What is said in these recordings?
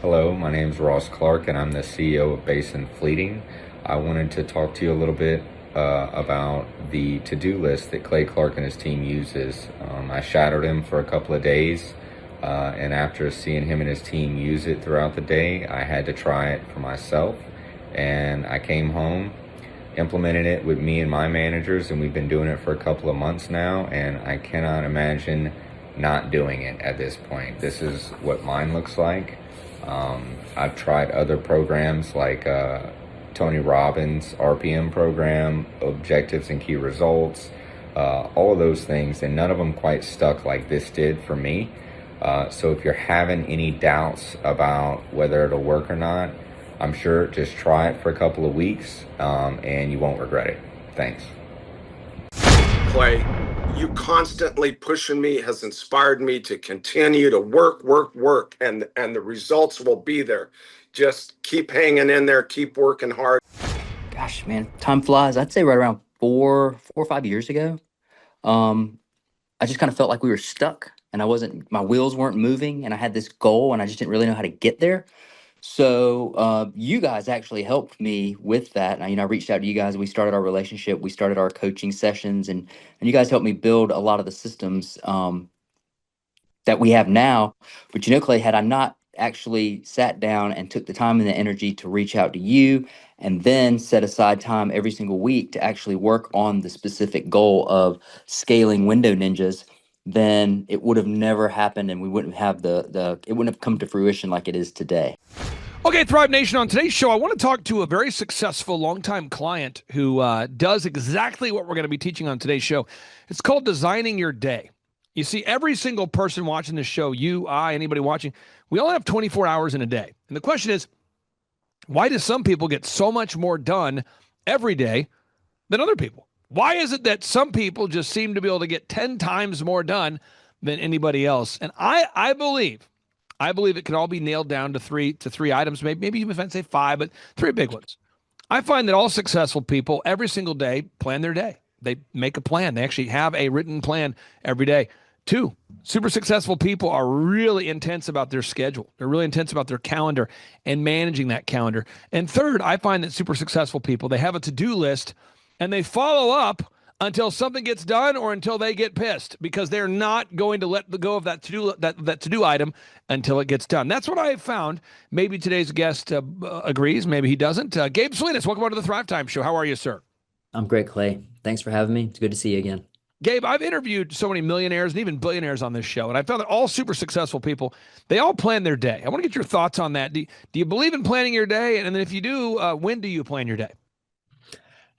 Hello, my name is Ross Clark, and I'm the CEO of Basin Fleeting. I wanted to talk to you a little bit about the to-do list that Clay Clark and his team uses. I shadowed him for a couple of days, and after seeing him and his team use it throughout the day, I had to try it for myself. And I came home, implemented it with me and my managers, and we've been doing it for a couple of months now, and I cannot imagine not doing it at this point. This is what mine looks like. I've tried other programs like Tony Robbins' RPM program, Objectives and Key Results, all of those things, and none of them quite stuck like this did for me. So if you're having any doubts about whether it'll work or not, I'm sure just try it for a couple of weeks and you won't regret it. Thanks. Clay, you constantly pushing me has inspired me to continue to work, and the results will be there. Just keep hanging in there, keep working hard. Gosh, man, time flies. I'd say right around 4 or 5 years ago, um, I just kind of felt like we were stuck and my wheels weren't moving and I had this goal and I just didn't really know how to get there. So you guys actually helped me with that. And I reached out to you guys. We started our relationship. We started our coaching sessions, and you guys helped me build a lot of the systems that we have now. But Clay, had I not actually sat down and took the time and the energy to reach out to you and then set aside time every single week to actually work on the specific goal of scaling Window Ninjas, then it would have never happened and we wouldn't have it wouldn't have come to fruition like it is today. Okay, Thrive Nation, on today's show, I want to talk to a very successful longtime client who does exactly what we're going to be teaching on today's show. It's called Designing Your Day. You see, every single person watching this show, you, I, anybody watching, we all have 24 hours in a day. And the question is, why do some people get so much more done every day than other people? Why is it that some people just seem to be able to get 10 times more done than anybody else? And I believe it can all be nailed down to three items, maybe even if I say five, but three big ones. I find that all successful people every single day plan their day. They make a plan. They actually have a written plan every day. Two, super successful people are really intense about their schedule. They're really intense about their calendar and managing that calendar. And third, I find that super successful people, they have a to-do list and they follow up until something gets done or until they get pissed, because they're not going to let go of that to-do item until it gets done. That's what I have found. Maybe today's guest agrees. Maybe he doesn't. Gabe Salinas, welcome on to the Thrivetime Show. How are you, sir? I'm great, Clay. Thanks for having me. It's good to see you again. Gabe, I've interviewed so many millionaires and even billionaires on this show, and I found that all super successful people, they all plan their day. I want to get your thoughts on that. Do you believe in planning your day? And then if you do, when do you plan your day?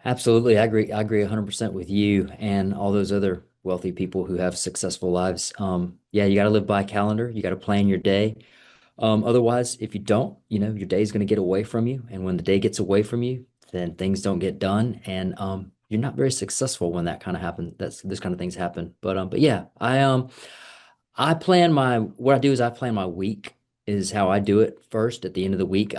Absolutely. I agree. I agree 100% with you and all those other wealthy people who have successful lives. Yeah, you got to live by a calendar. You got to plan your day. Otherwise, if you don't, your day is going to get away from you. And when the day gets away from you, then things don't get done. And you're not very successful when that kind of happens. This kind of things happen. But yeah, I plan what I do is I plan my week is how I do it first. At the end of the week,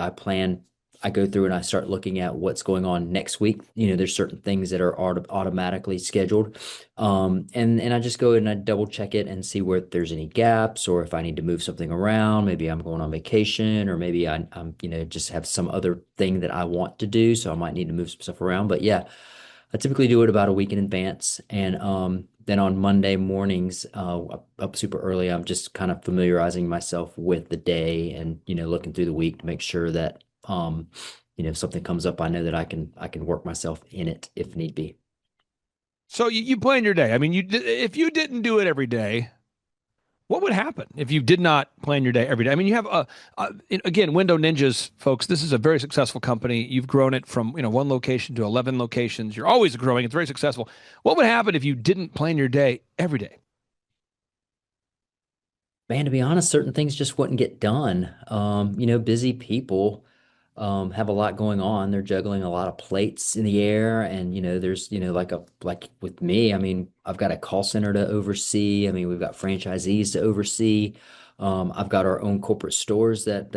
I go through and I start looking at what's going on next week. There's certain things that are automatically scheduled. And I just go and I double check it and see where there's any gaps or if I need to move something around. Maybe I'm going on vacation or maybe I'm just have some other thing that I want to do. So I might need to move some stuff around. But yeah, I typically do it about a week in advance. And then on Monday mornings, up super early, I'm just kind of familiarizing myself with the day and, looking through the week to make sure that, if something comes up, I know that I can work myself in it if need be. So you plan your day. I mean, if you didn't do it every day, what would happen if you did not plan your day every day? I mean, you have again, Window Ninjas, folks. This is a very successful company. You've grown it from one location to 11 locations. You're always growing. It's very successful. What would happen if you didn't plan your day every day? Man, to be honest, certain things just wouldn't get done. Busy people have a lot going on. They're juggling a lot of plates in the air, and there's like with me. I mean, I've got a call center to oversee. I mean, we've got franchisees to oversee. I've got our own corporate stores that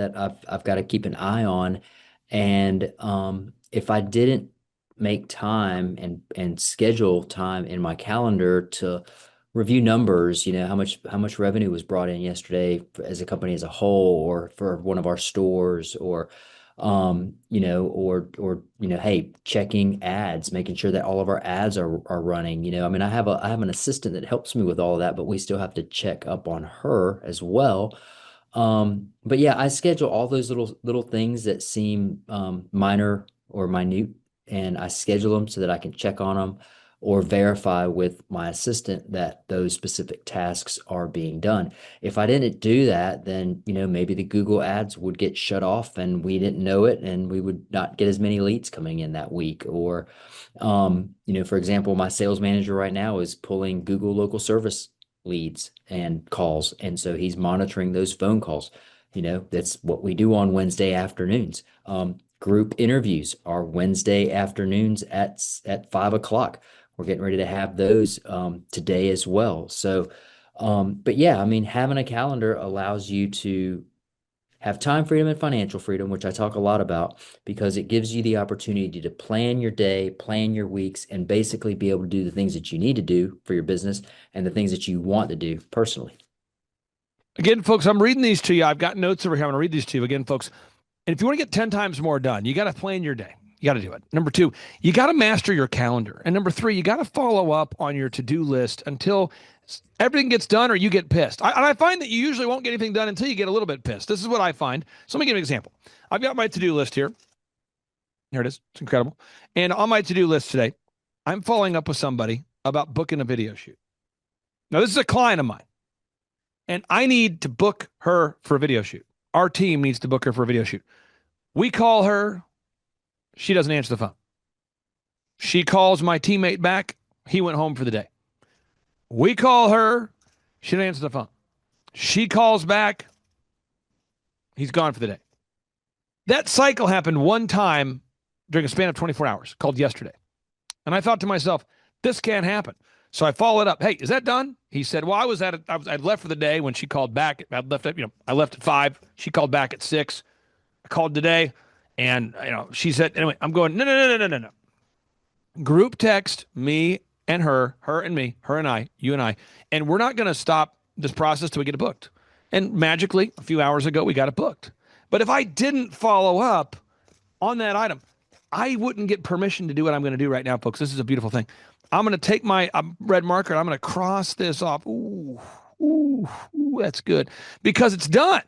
I've got to keep an eye on, and if I didn't make time and schedule time in my calendar to review numbers, how much revenue was brought in yesterday as a company as a whole, or for one of our stores, or hey, checking ads, making sure that all of our ads are running. I mean, I have an assistant that helps me with all of that, but we still have to check up on her as well. But yeah, I schedule all those little things that seem minor or minute, and I schedule them so that I can check on them or verify with my assistant that those specific tasks are being done. If I didn't do that, then maybe the Google ads would get shut off and we didn't know it, and we would not get as many leads coming in that week. Or for example, my sales manager right now is pulling Google local service leads and calls. And so he's monitoring those phone calls. That's what we do on Wednesday afternoons. Group interviews are Wednesday afternoons at 5 o'clock. We're getting ready to have those today as well. So, but yeah, I mean, having a calendar allows you to have time freedom and financial freedom, which I talk a lot about, because it gives you the opportunity to plan your day, plan your weeks, and basically be able to do the things that you need to do for your business and the things that you want to do personally. Again, folks, I'm reading these to you. I've got notes over here. I'm going to read these to you again, folks. And if you want to get 10 times more done, you got to plan your day. You got to do it. Number 2, you got to master your calendar. And number 3, you got to follow up on your to-do list until everything gets done or you get pissed. I find that you usually won't get anything done until you get a little bit pissed. This is what I find. So let me give you an example. I've got my to-do list here. Here it is. It's incredible. And on my to-do list today, I'm following up with somebody about booking a video shoot. Now, this is a client of mine, and I need to book her for a video shoot. Our team needs to book her for a video shoot. We call her. She doesn't answer the phone. She calls my teammate back. He went home for the day. We call her. She doesn't answer the phone. She calls back. He's gone for the day. That cycle happened one time during a span of 24 hours, called yesterday. And I thought to myself, this can't happen. So I followed up. Hey, is that done? He said, well, I'd left for the day when she called back. I left at 5. She called back at 6. I called today, and she said, anyway, I'm going, no. Group text, me and her and me, her and I, you and I, and we're not going to stop this process till we get it booked. And magically, a few hours ago, we got it booked. But if I didn't follow up on that item, I wouldn't get permission to do what I'm going to do right now, folks. This is a beautiful thing. I'm going to take my red marker and I'm going to cross this off. Ooh, that's good, because it's done.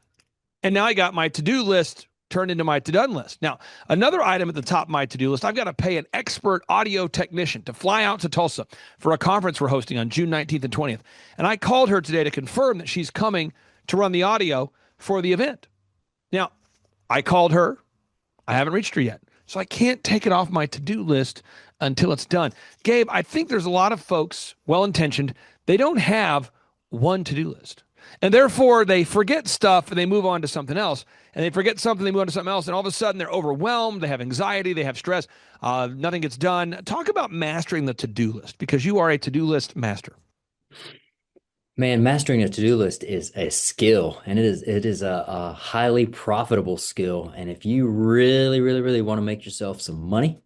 And now I got my to-do list turned into my to-done list. Now, another item at the top of my to-do list, I've got to pay an expert audio technician to fly out to Tulsa for a conference we're hosting on June 19th and 20th. And I called her today to confirm that she's coming to run the audio for the event. Now, I called her. I haven't reached her yet. So I can't take it off my to-do list until it's done. Gabe, I think there's a lot of folks, well-intentioned, they don't have one to-do list. And therefore, they forget stuff and they move on to something else. And they forget something, they move on to something else. And all of a sudden, they're overwhelmed. They have anxiety. They have stress. Nothing gets done. Talk about mastering the to-do list, because you are a to-do list master. Man, mastering a to-do list is a skill, and it is a highly profitable skill. And if you really, really, really want to make yourself some money,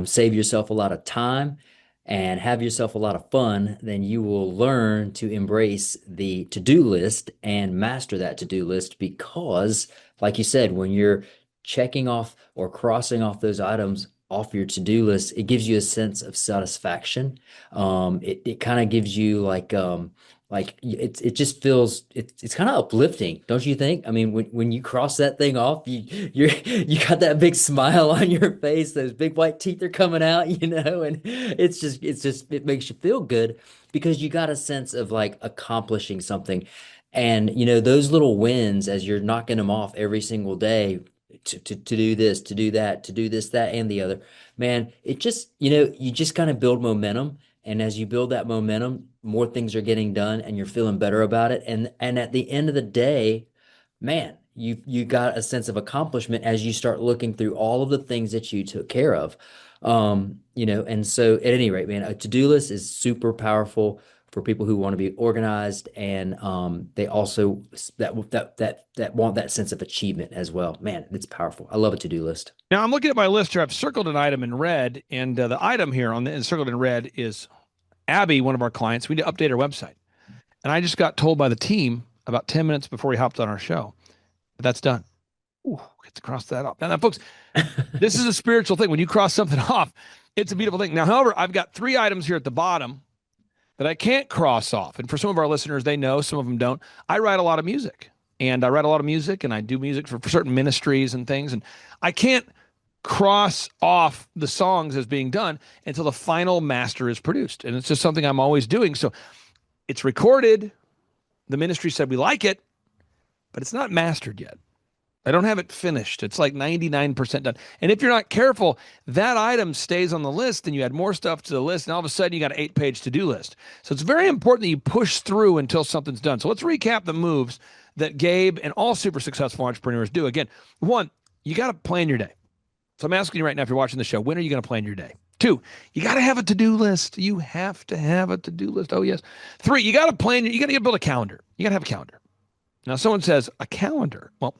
save yourself a lot of time, and have yourself a lot of fun, then you will learn to embrace the to-do list and master that to-do list. Because, like you said, when you're checking off or crossing off those items off your to-do list, it gives you a sense of satisfaction. It kind of gives you it just feels it's kind of uplifting, don't you think? I mean, when you cross that thing off, you got that big smile on your face, those big white teeth are coming out, and it makes you feel good, because you got a sense of like accomplishing something. And those little wins, as you're knocking them off every single day, to do this, to do that, to do this, that, and the other, man, it just, you just kind of build momentum. And as you build that momentum, more things are getting done and you're feeling better about it. And at the end of the day, man, you got a sense of accomplishment as you start looking through all of the things that you took care of. And so at any rate, man, a to-do list is super powerful for people who want to be organized, and they also that want that sense of achievement as well. Man, it's powerful. I love a to-do list. Now I'm looking at my list here. I've circled an item in red, and the item here circled in red is Abby, one of our clients, we need to update our website. And I just got told by the team about 10 minutes before we hopped on our show that that's done. Ooh, get to cross that off. Now, folks, this is a spiritual thing. When you cross something off, it's a beautiful thing. Now, however, I've got 3 items here at the bottom that I can't cross off. And for some of our listeners, they know, some of them don't. I write a lot of music. And I write a lot of music, and I do music for certain ministries and things. And I can't cross off the songs as being done until the final master is produced. And it's just something I'm always doing. So it's recorded. The ministry said we like it, but it's not mastered yet. I don't have it finished. It's like 99% done. And if you're not careful, that item stays on the list and you add more stuff to the list. And all of a sudden you got an 8-page to-do list. So it's very important that you push through until something's done. So let's recap the moves that Gabe and all super successful entrepreneurs do. Again, 1, you got to plan your day. So I'm asking you right now, if you're watching the show, when are you going to plan your day? 2, you got to have a to-do list. You have to have a to-do list. Oh, yes. 3, you got to plan. You got to build a calendar. You got to have a calendar. Now, someone says, a calendar. Well,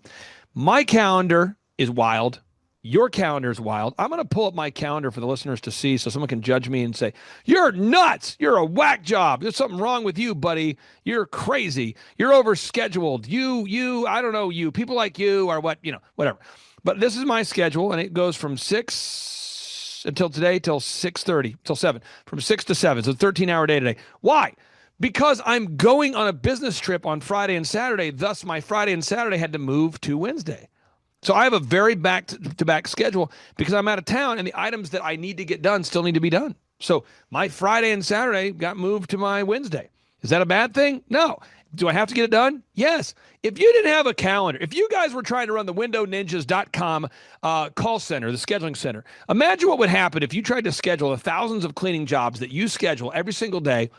my calendar is wild. Your calendar is wild. I'm going to pull up my calendar for the listeners to see so someone can judge me and say, you're nuts. You're a whack job. There's something wrong with you, buddy. You're crazy. You're overscheduled. I don't know you. People like you are whatever. But this is my schedule, and it goes from 6 until today till 6:30, till 7, from 6 to 7. So 13-hour day today. Why? Because I'm going on a business trip on Friday and Saturday. Thus, my Friday and Saturday had to move to Wednesday. So I have a very back-to-back schedule because I'm out of town and the items that I need to get done still need to be done. So my Friday and Saturday got moved to my Wednesday. Is that a bad thing? No. Do I have to get it done? Yes. If you didn't have a calendar, if you guys were trying to run the windowninjas.com call center, the scheduling center, imagine what would happen if you tried to schedule the thousands of cleaning jobs that you schedule every single day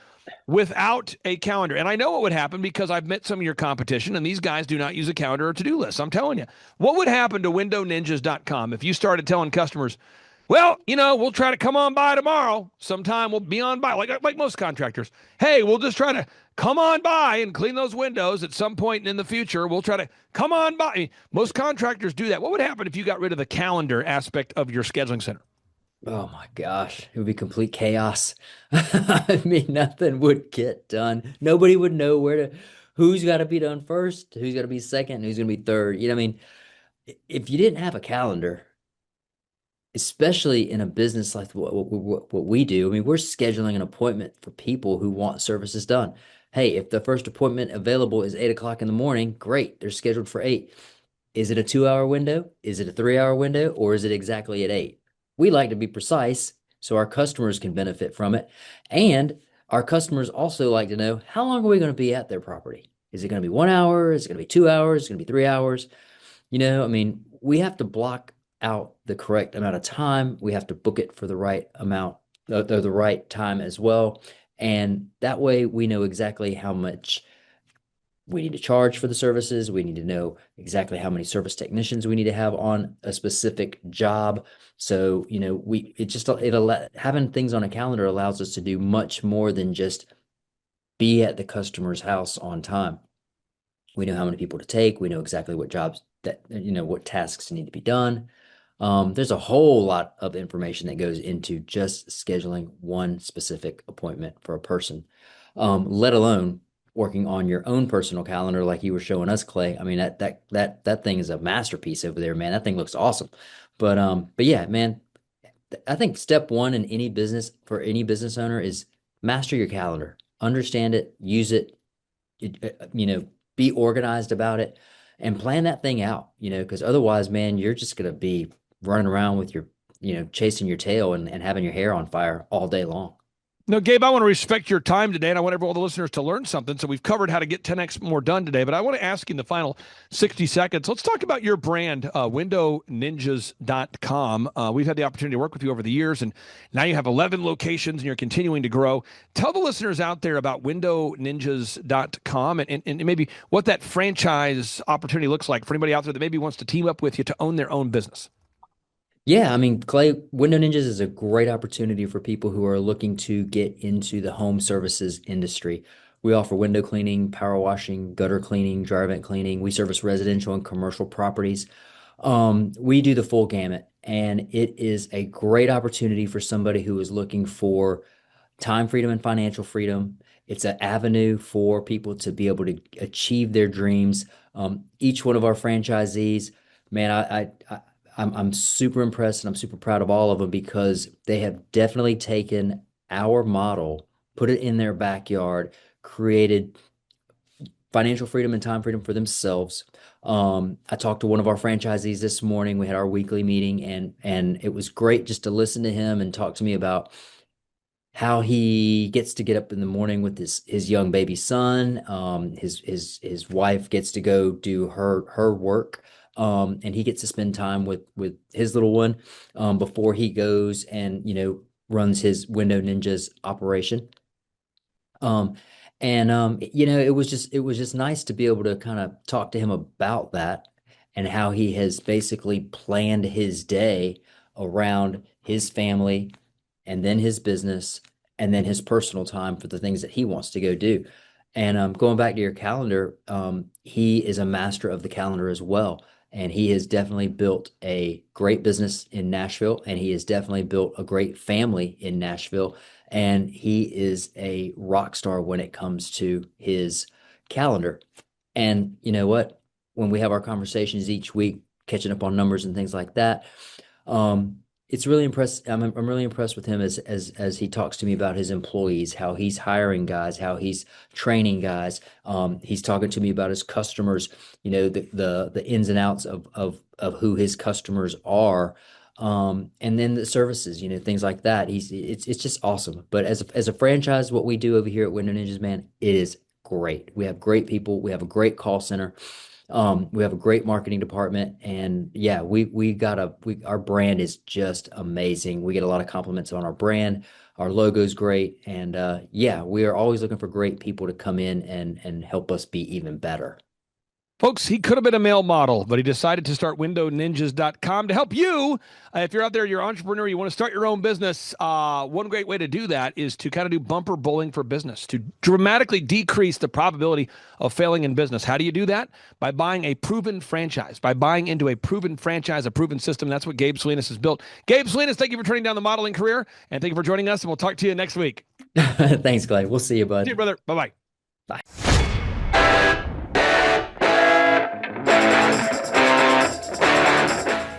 without a calendar. And I know what would happen because I've met some of your competition, and these guys do not use a calendar or to-do list. I'm telling you. What would happen to windowninjas.com if you started telling customers, well, we'll try to come on by tomorrow. Sometime we'll be on by, like most contractors. Hey, we'll just try to come on by and clean those windows at some point in the future. We'll try to come on by. I mean, most contractors do that. What would happen if you got rid of the calendar aspect of your scheduling center? Oh my gosh, it would be complete chaos. I mean, nothing would get done. Nobody would know who's got to be done first, who's got to be second, who's going to be third. I mean, if you didn't have a calendar, especially in a business like what we do, I mean, we're scheduling an appointment for people who want services done. Hey, if the first appointment available is 8 o'clock in the morning, great, they're scheduled for 8. Is it a 2-hour window? Is it a 3-hour window? Or is it exactly at 8? We like to be precise so our customers can benefit from it. And our customers also like to know, how long are we going to be at their property? Is it going to be 1 hour? Is it going to be 2 hours? Is it going to be 3 hours? I mean, we have to block out the correct amount of time. We have to book it for the right amount, the right time as well. And that way we know exactly how much we need to charge for the services. We need to know exactly how many service technicians we need to have on a specific job. So, having things on a calendar allows us to do much more than just be at the customer's house on time. We know how many people to take. We know exactly what jobs what tasks need to be done. There's a whole lot of information that goes into just scheduling one specific appointment for a person, let alone working on your own personal calendar like you were showing us, Clay. I mean, that thing is a masterpiece over there, man. That thing looks awesome. But yeah, man, I think step 1 in any business for any business owner is master your calendar, understand it, use it, be organized about it and plan that thing out, because otherwise, man, you're just going to be running around with your, chasing your tail and having your hair on fire all day long. No, Gabe, I want to respect your time today, and I want all the listeners to learn something. So we've covered how to get 10x more done today, but I want to ask you in the final 60 seconds, let's talk about your brand, windowninjas.com. We've had the opportunity to work with you over the years, and now you have 11 locations, and you're continuing to grow. Tell the listeners out there about windowninjas.com and maybe what that franchise opportunity looks like for anybody out there that maybe wants to team up with you to own their own business. Yeah, I mean, Clay, Window Ninjas is a great opportunity for people who are looking to get into the home services industry. We offer window cleaning, power washing, gutter cleaning, dry vent cleaning. We service residential and commercial properties. We do the full gamut, and it is a great opportunity for somebody who is looking for time freedom and financial freedom. It's an avenue for people to be able to achieve their dreams. Each one of our franchisees, man, I'm super impressed and I'm super proud of all of them because they have definitely taken our model, put it in their backyard, created financial freedom and time freedom for themselves. I talked to one of our franchisees this morning. We had our weekly meeting, and it was great just to listen to him and talk to me about how he gets to get up in the morning with his young baby son. His wife gets to go do her work. And he gets to spend time with his little one before he goes and runs his Window Ninjas operation. Um, it was just nice to be able to kind of talk to him about that and how he has basically planned his day around his family and then his business and then his personal time for the things that he wants to go do. And going back to your calendar, he is a master of the calendar as well. And he has definitely built a great business in Nashville, and he has definitely built a great family in Nashville. And he is a rock star when it comes to his calendar. And you know what? When we have our conversations each week, catching up on numbers and things like that, um, it's really impressed. I'm really impressed with him as he talks to me about his employees, how he's hiring guys, how he's training guys. He's talking to me about his customers, the ins and outs of who his customers are. And then the services, things like that. It's just awesome. But as a franchise, what we do over here at Window Ninjas, man, it is great. We have great people. We have a great call center. We have a great marketing department, and yeah, our brand is just amazing. We get a lot of compliments on our brand. Our logo's great, and yeah, we are always looking for great people to come in and help us be even better. Folks, he could have been a male model, but he decided to start windowninjas.com to help you. If you're out there, you're an entrepreneur, you want to start your own business, one great way to do that is to kind of do bumper bowling for business, to dramatically decrease the probability of failing in business. How do you do that? By buying a proven franchise, by buying into a proven franchise, a proven system. That's what Gabe Salinas has built. Gabe Salinas, thank you for turning down the modeling career, and thank you for joining us, and we'll talk to you next week. Thanks, Clay. We'll see you, bud. See you, brother. Bye-bye. Bye.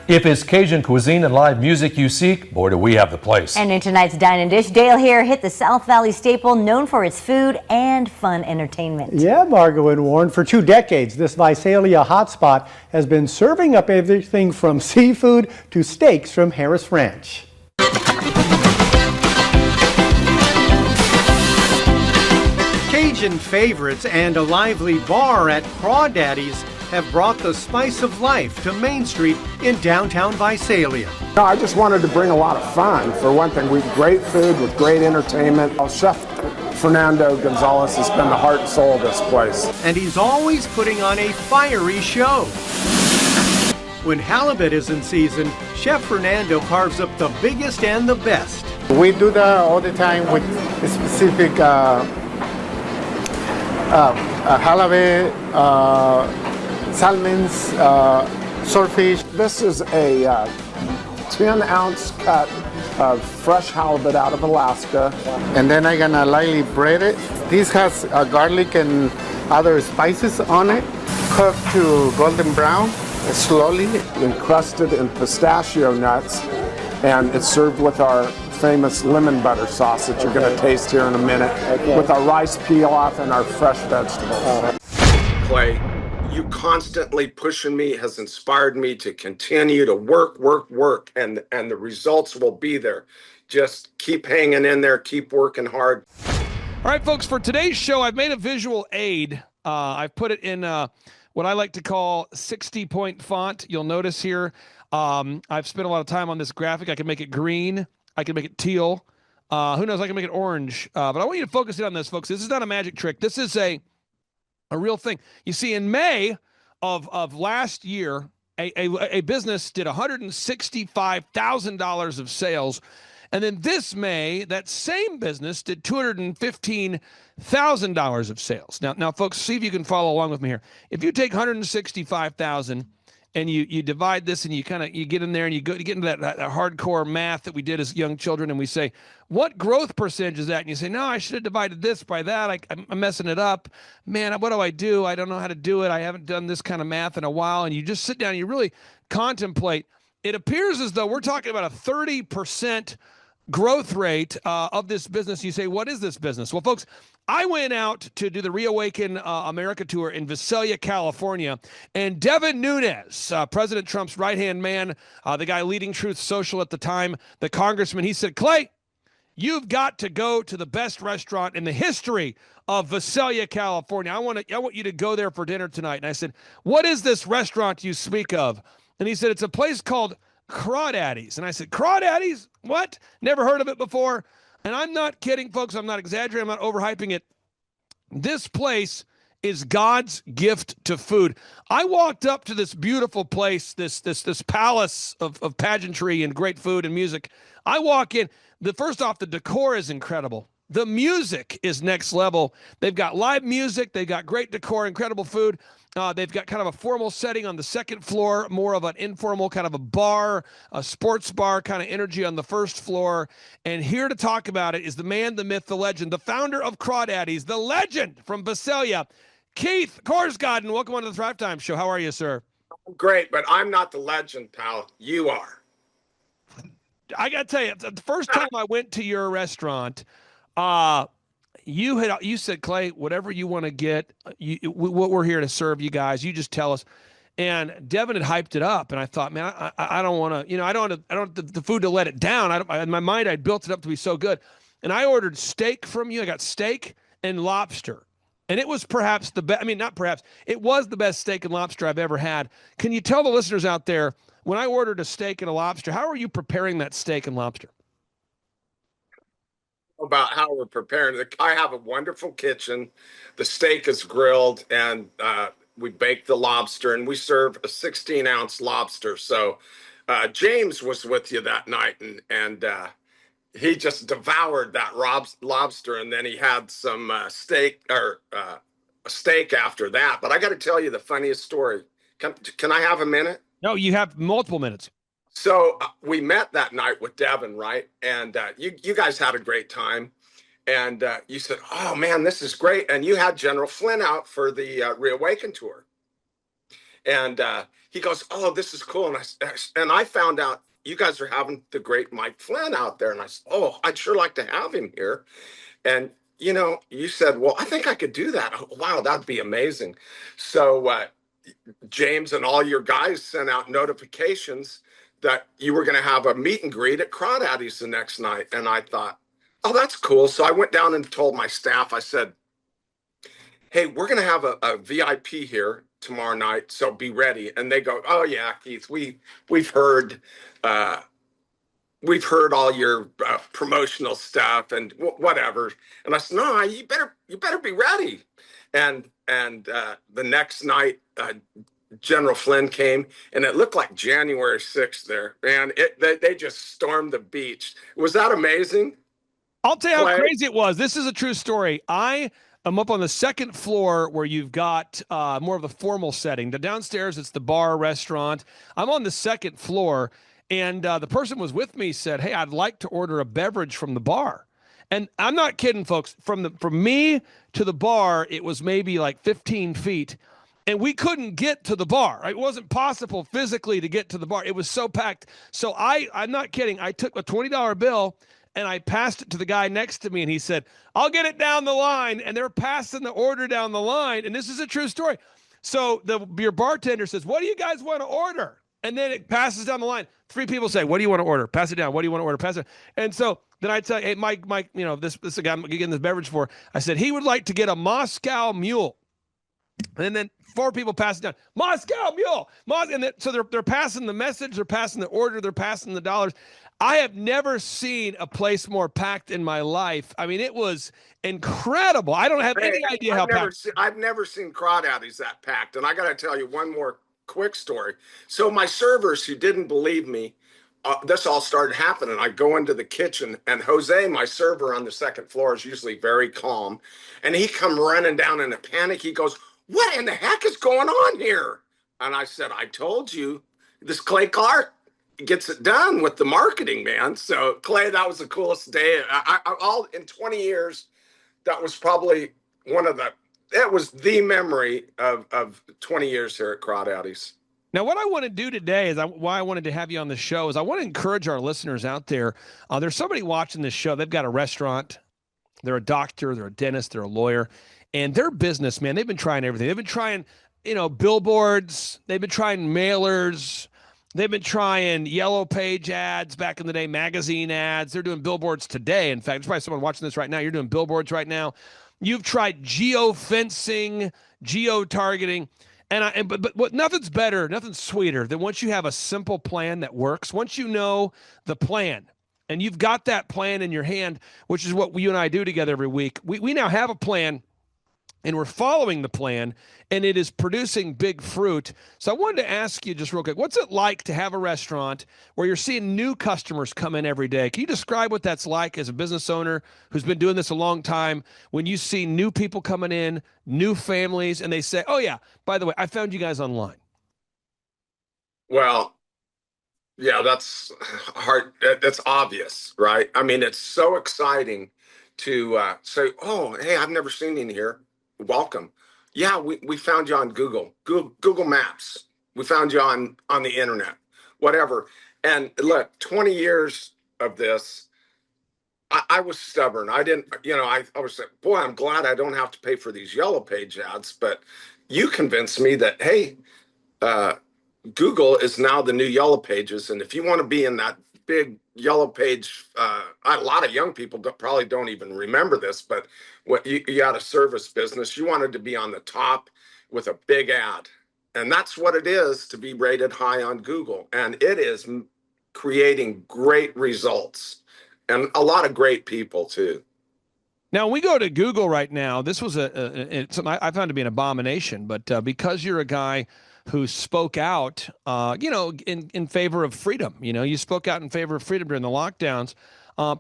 If it's Cajun cuisine and live music you seek, boy, do we have the place. And in tonight's Dine and Dish, Dale here hit the South Valley staple known for its food and fun entertainment. Yeah, Margo and Warren, for 2 decades, this Visalia hotspot has been serving up everything from seafood to steaks from Harris Ranch. Cajun favorites and a lively bar at Crawdaddy's have brought the spice of life to Main Street in downtown Visalia. No, I just wanted to bring a lot of fun. For one thing, we've great food with great entertainment. Chef Fernando Gonzalez has been the heart and soul of this place. And he's always putting on a fiery show. When halibut is in season, Chef Fernando carves up the biggest and the best. We do that all the time with specific halibut, salmons, swordfish. This is a 10-ounce cut of fresh halibut out of Alaska. And then I'm gonna lightly bread it. This has garlic and other spices on it, cooked to golden brown, slowly. Encrusted in pistachio nuts, and it's served with our famous lemon butter sauce that you're going to taste here in a minute, with our rice pilaf and our fresh vegetables. Clay, you constantly pushing me has inspired me to continue to work, and the results will be there. Just keep hanging in there, keep working hard. All right, folks, for today's show, I've made a visual aid. I've put it in what I like to call 60-point font. You'll notice here, I've spent a lot of time on this graphic. I can make it green. I can make it teal. Who knows? I can make it orange. But I want you to focus in on this, folks. This is not a magic trick. This is a real thing. You see, in May of last year, a business did $165,000 of sales. And then this May, that same business did $215,000 of sales. Now, folks, see if you can follow along with me here. If you take $165,000 and you divide this, and you get in there, and you get into that hardcore math that we did as young children, and we say, what growth percentage is that? And you say, no, I should have divided this by that. I'm messing it up. Man, what do? I don't know how to do it. I haven't done this kind of math in a while. And you just sit down and you really contemplate. It appears as though we're talking about a 30% growth rate of this business. You say, what is this business? Well, folks, I went out to do the Reawaken America tour in Visalia, California, and Devin Nunes, President Trump's right-hand man, the guy leading Truth Social at the time, the congressman, he said, Clay, you've got to go to the best restaurant in the history of Visalia, California. I want you to go there for dinner tonight. And I said, what is this restaurant you speak of? And he said, it's a place called Crawdaddy's. And I said, Crawdaddy's? What? Never heard of it before. And I'm not kidding, folks. I'm not exaggerating. I'm not overhyping it. This place is God's gift to food. I walked up to this beautiful place, this palace of pageantry and great food and music. I walk in. First off, the decor is incredible. The music is next level. They've got live music. They've got great decor, incredible food. They've got kind of a formal setting on the second floor, more of an informal kind of a bar, a sports bar kind of energy on the first floor. And here to talk about it is the man, the myth, the legend, the founder of Crawdaddy's, the legend from Visalia, Keith Korsgaden. Welcome on to the Thrivetime Show. How are you, sir? Great, but I'm not the legend, pal. You are. I got to tell you, the first time I went to your restaurant, you said, Clay, whatever you want to get, we're here to serve you guys. You just tell us. And Devin had hyped it up, and I thought, man, I don't want to, I don't want the food to let it down. In my mind, I'd built it up to be so good. And I ordered steak from you. I got steak and lobster. And it was perhaps the best. I mean, not perhaps. It was the best steak and lobster I've ever had. Can you tell the listeners out there, when I ordered a steak and a lobster, how are you preparing that steak and lobster? About how we're preparing it. I have a wonderful kitchen. The steak is grilled, and we bake the lobster, and we serve a 16-ounce lobster. So James was with you that night, and he just devoured that lobster, and then he had some steak after that. But I got to tell you the funniest story. Can I have a minute? No, you have multiple minutes. So we met that night with Devin, right? And you guys had a great time. And you said, oh, man, this is great. And you had General Flynn out for the Reawaken tour. And he goes, oh, this is cool. And I found out you guys are having the great Mike Flynn out there. And I said, oh, I'd sure like to have him here. And, you said, well, I think I could do that. Oh, wow, that'd be amazing. So James and all your guys sent out notifications that you were going to have a meet and greet at Crawdaddy's the next night. And I thought, oh, that's cool. So I went down and told my staff, I said, hey, we're going to have a VIP here tomorrow night, so be ready. And they go, oh yeah, Keith, we've heard all your promotional stuff and whatever. And I said, no, you better be ready. And the next night, General Flynn came, and it looked like January 6th there. Man, they just stormed the beach. Was that amazing? I'll tell you how crazy it was. This is a true story. I am up on the second floor where you've got more of the formal setting. The downstairs, it's the bar, restaurant. I'm on the second floor, and the person was with me said, hey, I'd like to order a beverage from the bar. And I'm not kidding, folks. From me to the bar, it was maybe like 15 feet. And we couldn't get to the bar. It wasn't possible physically to get to the bar. It was so packed. So I'm not kidding. I took a $20 bill and I passed it to the guy next to me, and he said, I'll get it down the line. And they're passing the order down the line. And this is a true story. So your bartender says, what do you guys want to order? And then it passes down the line. 3 people say, what do you want to order? Pass it down. What do you want to order? Pass it. And so then I tell you, hey, Mike, this is the guy I'm getting this beverage for. I said, he would like to get a Moscow Mule. And then 4 people pass it down. Moscow Mule. So they're passing the message, they're passing the order, they're passing the dollars. I have never seen a place more packed in my life. I mean, it was incredible. I don't have any idea how packed. I've never seen Crawdaddy's that packed. And I got to tell you one more quick story. So my servers who didn't believe me, this all started happening. I go into the kitchen, and Jose, my server on the second floor, is usually very calm. And he come running down in a panic. He goes, what in the heck is going on here? And I said, I told you, this Clay Clark gets it done with the marketing, man. So Clay, that was the coolest day. All in 20 years, that was probably it was the memory of 20 years here at Crawdaddy's. Now, what I want to do today is why I wanted to have you on the show is I want to encourage our listeners out there. There's somebody watching this show. They've got a restaurant. They're a doctor. They're a dentist. They're a lawyer. And their business, man, they've been trying everything. They've been trying, billboards. They've been trying mailers. They've been trying yellow page ads back in the day, magazine ads. They're doing billboards today. In fact, there's probably someone watching this right now. You're doing billboards right now. You've tried geo-fencing, geo-targeting. But what nothing's better, nothing's sweeter than once you have a simple plan that works. Once you know the plan and you've got that plan in your hand, which is what you and I do together every week. We now have a plan and we're following the plan and it is producing big fruit. So I wanted to ask you just real quick, what's it like to have a restaurant where you're seeing new customers come in every day? Can you describe what that's like as a business owner who's been doing this a long time when you see new people coming in, new families, and they say, oh yeah, by the way, I found you guys online? Well, yeah, that's hard. That's obvious, right? I mean, it's so exciting to say, oh, hey, I've never seen you in here. Welcome. Yeah, we found you on Google Maps. We found you on the internet, whatever. And look, 20 years of this, I was stubborn. I didn't, I was like, boy, I'm glad I don't have to pay for these yellow page ads. But you convinced me that, hey, Google is now the new yellow pages. And if you want to be in that big yellow page, a lot of young people probably don't even remember this, but what you got a service business, you wanted to be on the top with a big ad. And that's what it is to be rated high on Google. And it is creating great results and a lot of great people too. Now, when we go to Google right now, this was something I found to be an abomination, but because you're a guy who spoke out, in favor of freedom, you spoke out in favor of freedom during the lockdowns,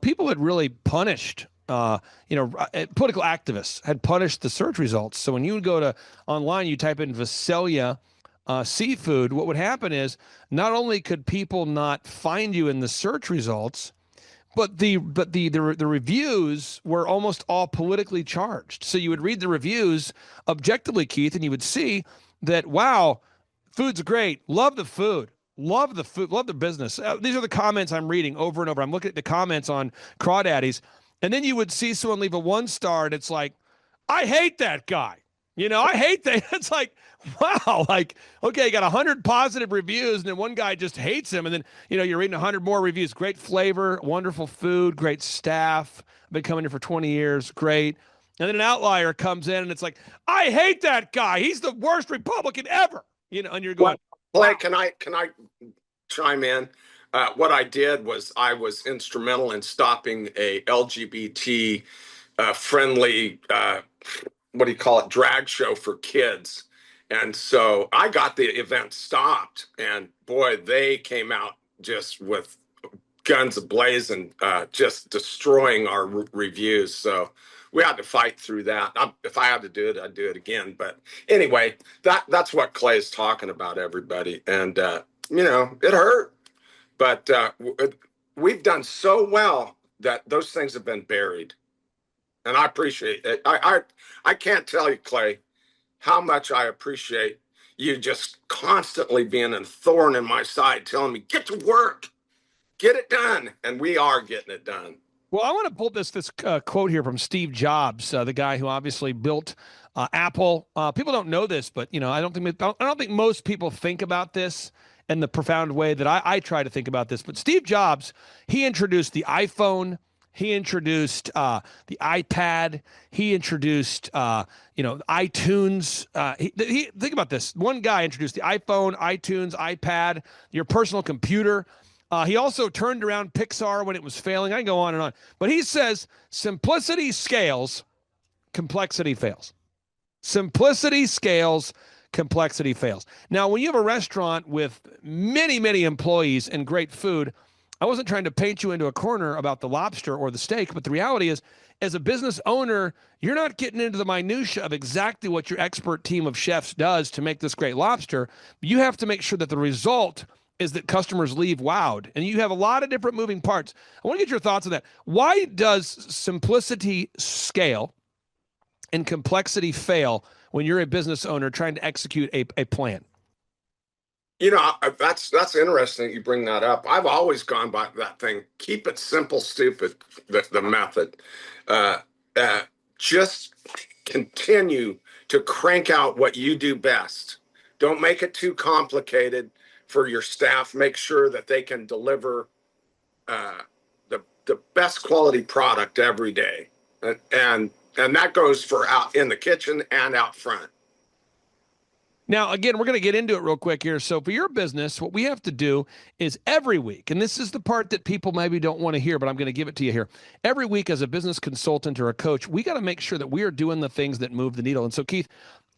people had really punished, political activists had punished the search results. So when you would go to online, you type in Visalia seafood, what would happen is not only could people not find you in the search results, but the reviews were almost all politically charged. So you would read the reviews objectively, Keith, and you would see that, wow, food's great. Love the food. Love the food. Love the business. These are the comments I'm reading over and over. I'm looking at the comments on Crawdaddy's. And then you would see someone leave a 1-star and it's like, I hate that guy. I hate that. It's like, wow, like, okay, you got 100 positive reviews and then one guy just hates him. And then, you're reading 100 more reviews. Great flavor, wonderful food, great staff. I've been coming here for 20 years. Great. And then an outlier comes in and it's like, I hate that guy. He's the worst Republican ever. And you're going, Clay, can I chime in? What I did was I was instrumental in stopping a LGBT friendly, drag show for kids. And so I got the event stopped, and boy, they came out just with guns ablazing, just destroying our reviews. So we had to fight through that. If I had to do it, I'd do it again. But anyway, that's what Clay's talking about, everybody. And, it hurt. But we've done so well that those things have been buried. And I appreciate it. I can't tell you, Clay, how much I appreciate you just constantly being a thorn in my side, telling me, get to work, get it done. And we are getting it done. Well, I want to pull this quote here from Steve Jobs, the guy who obviously built Apple. People don't know this, but I don't think most people think about this in the profound way that I try to think about this. But Steve Jobs, he introduced the iPhone. He introduced the iPad. He introduced, iTunes. Think about this. One guy introduced the iPhone, iTunes, iPad, your personal computer. He also turned around Pixar when it was failing. I can go on and on. But he says, simplicity scales, complexity fails. Simplicity scales, complexity fails. Now, when you have a restaurant with many, many employees and great food, I wasn't trying to paint you into a corner about the lobster or the steak, but the reality is, as a business owner, you're not getting into the minutia of exactly what your expert team of chefs does to make this great lobster. You have to make sure that the result is that customers leave wowed. And you have a lot of different moving parts. I want to get your thoughts on that. Why does simplicity scale and complexity fail when you're a business owner trying to execute a plan? You know, that's interesting that you bring that up. I've always gone by that thing. Keep it simple, stupid. The method. Uh, just continue to crank out what you do best. Don't make it too complicated for your staff. Make sure that they can deliver the best quality product every day, and that goes for out in the kitchen and out front. Now, again, we're going to get into it real quick here. So for your business, what we have to do is every week, and this is the part that people maybe don't want to hear, but I'm going to give it to you here. Every week as a business consultant or a coach, we got to make sure that we are doing the things that move the needle. And so, Keith,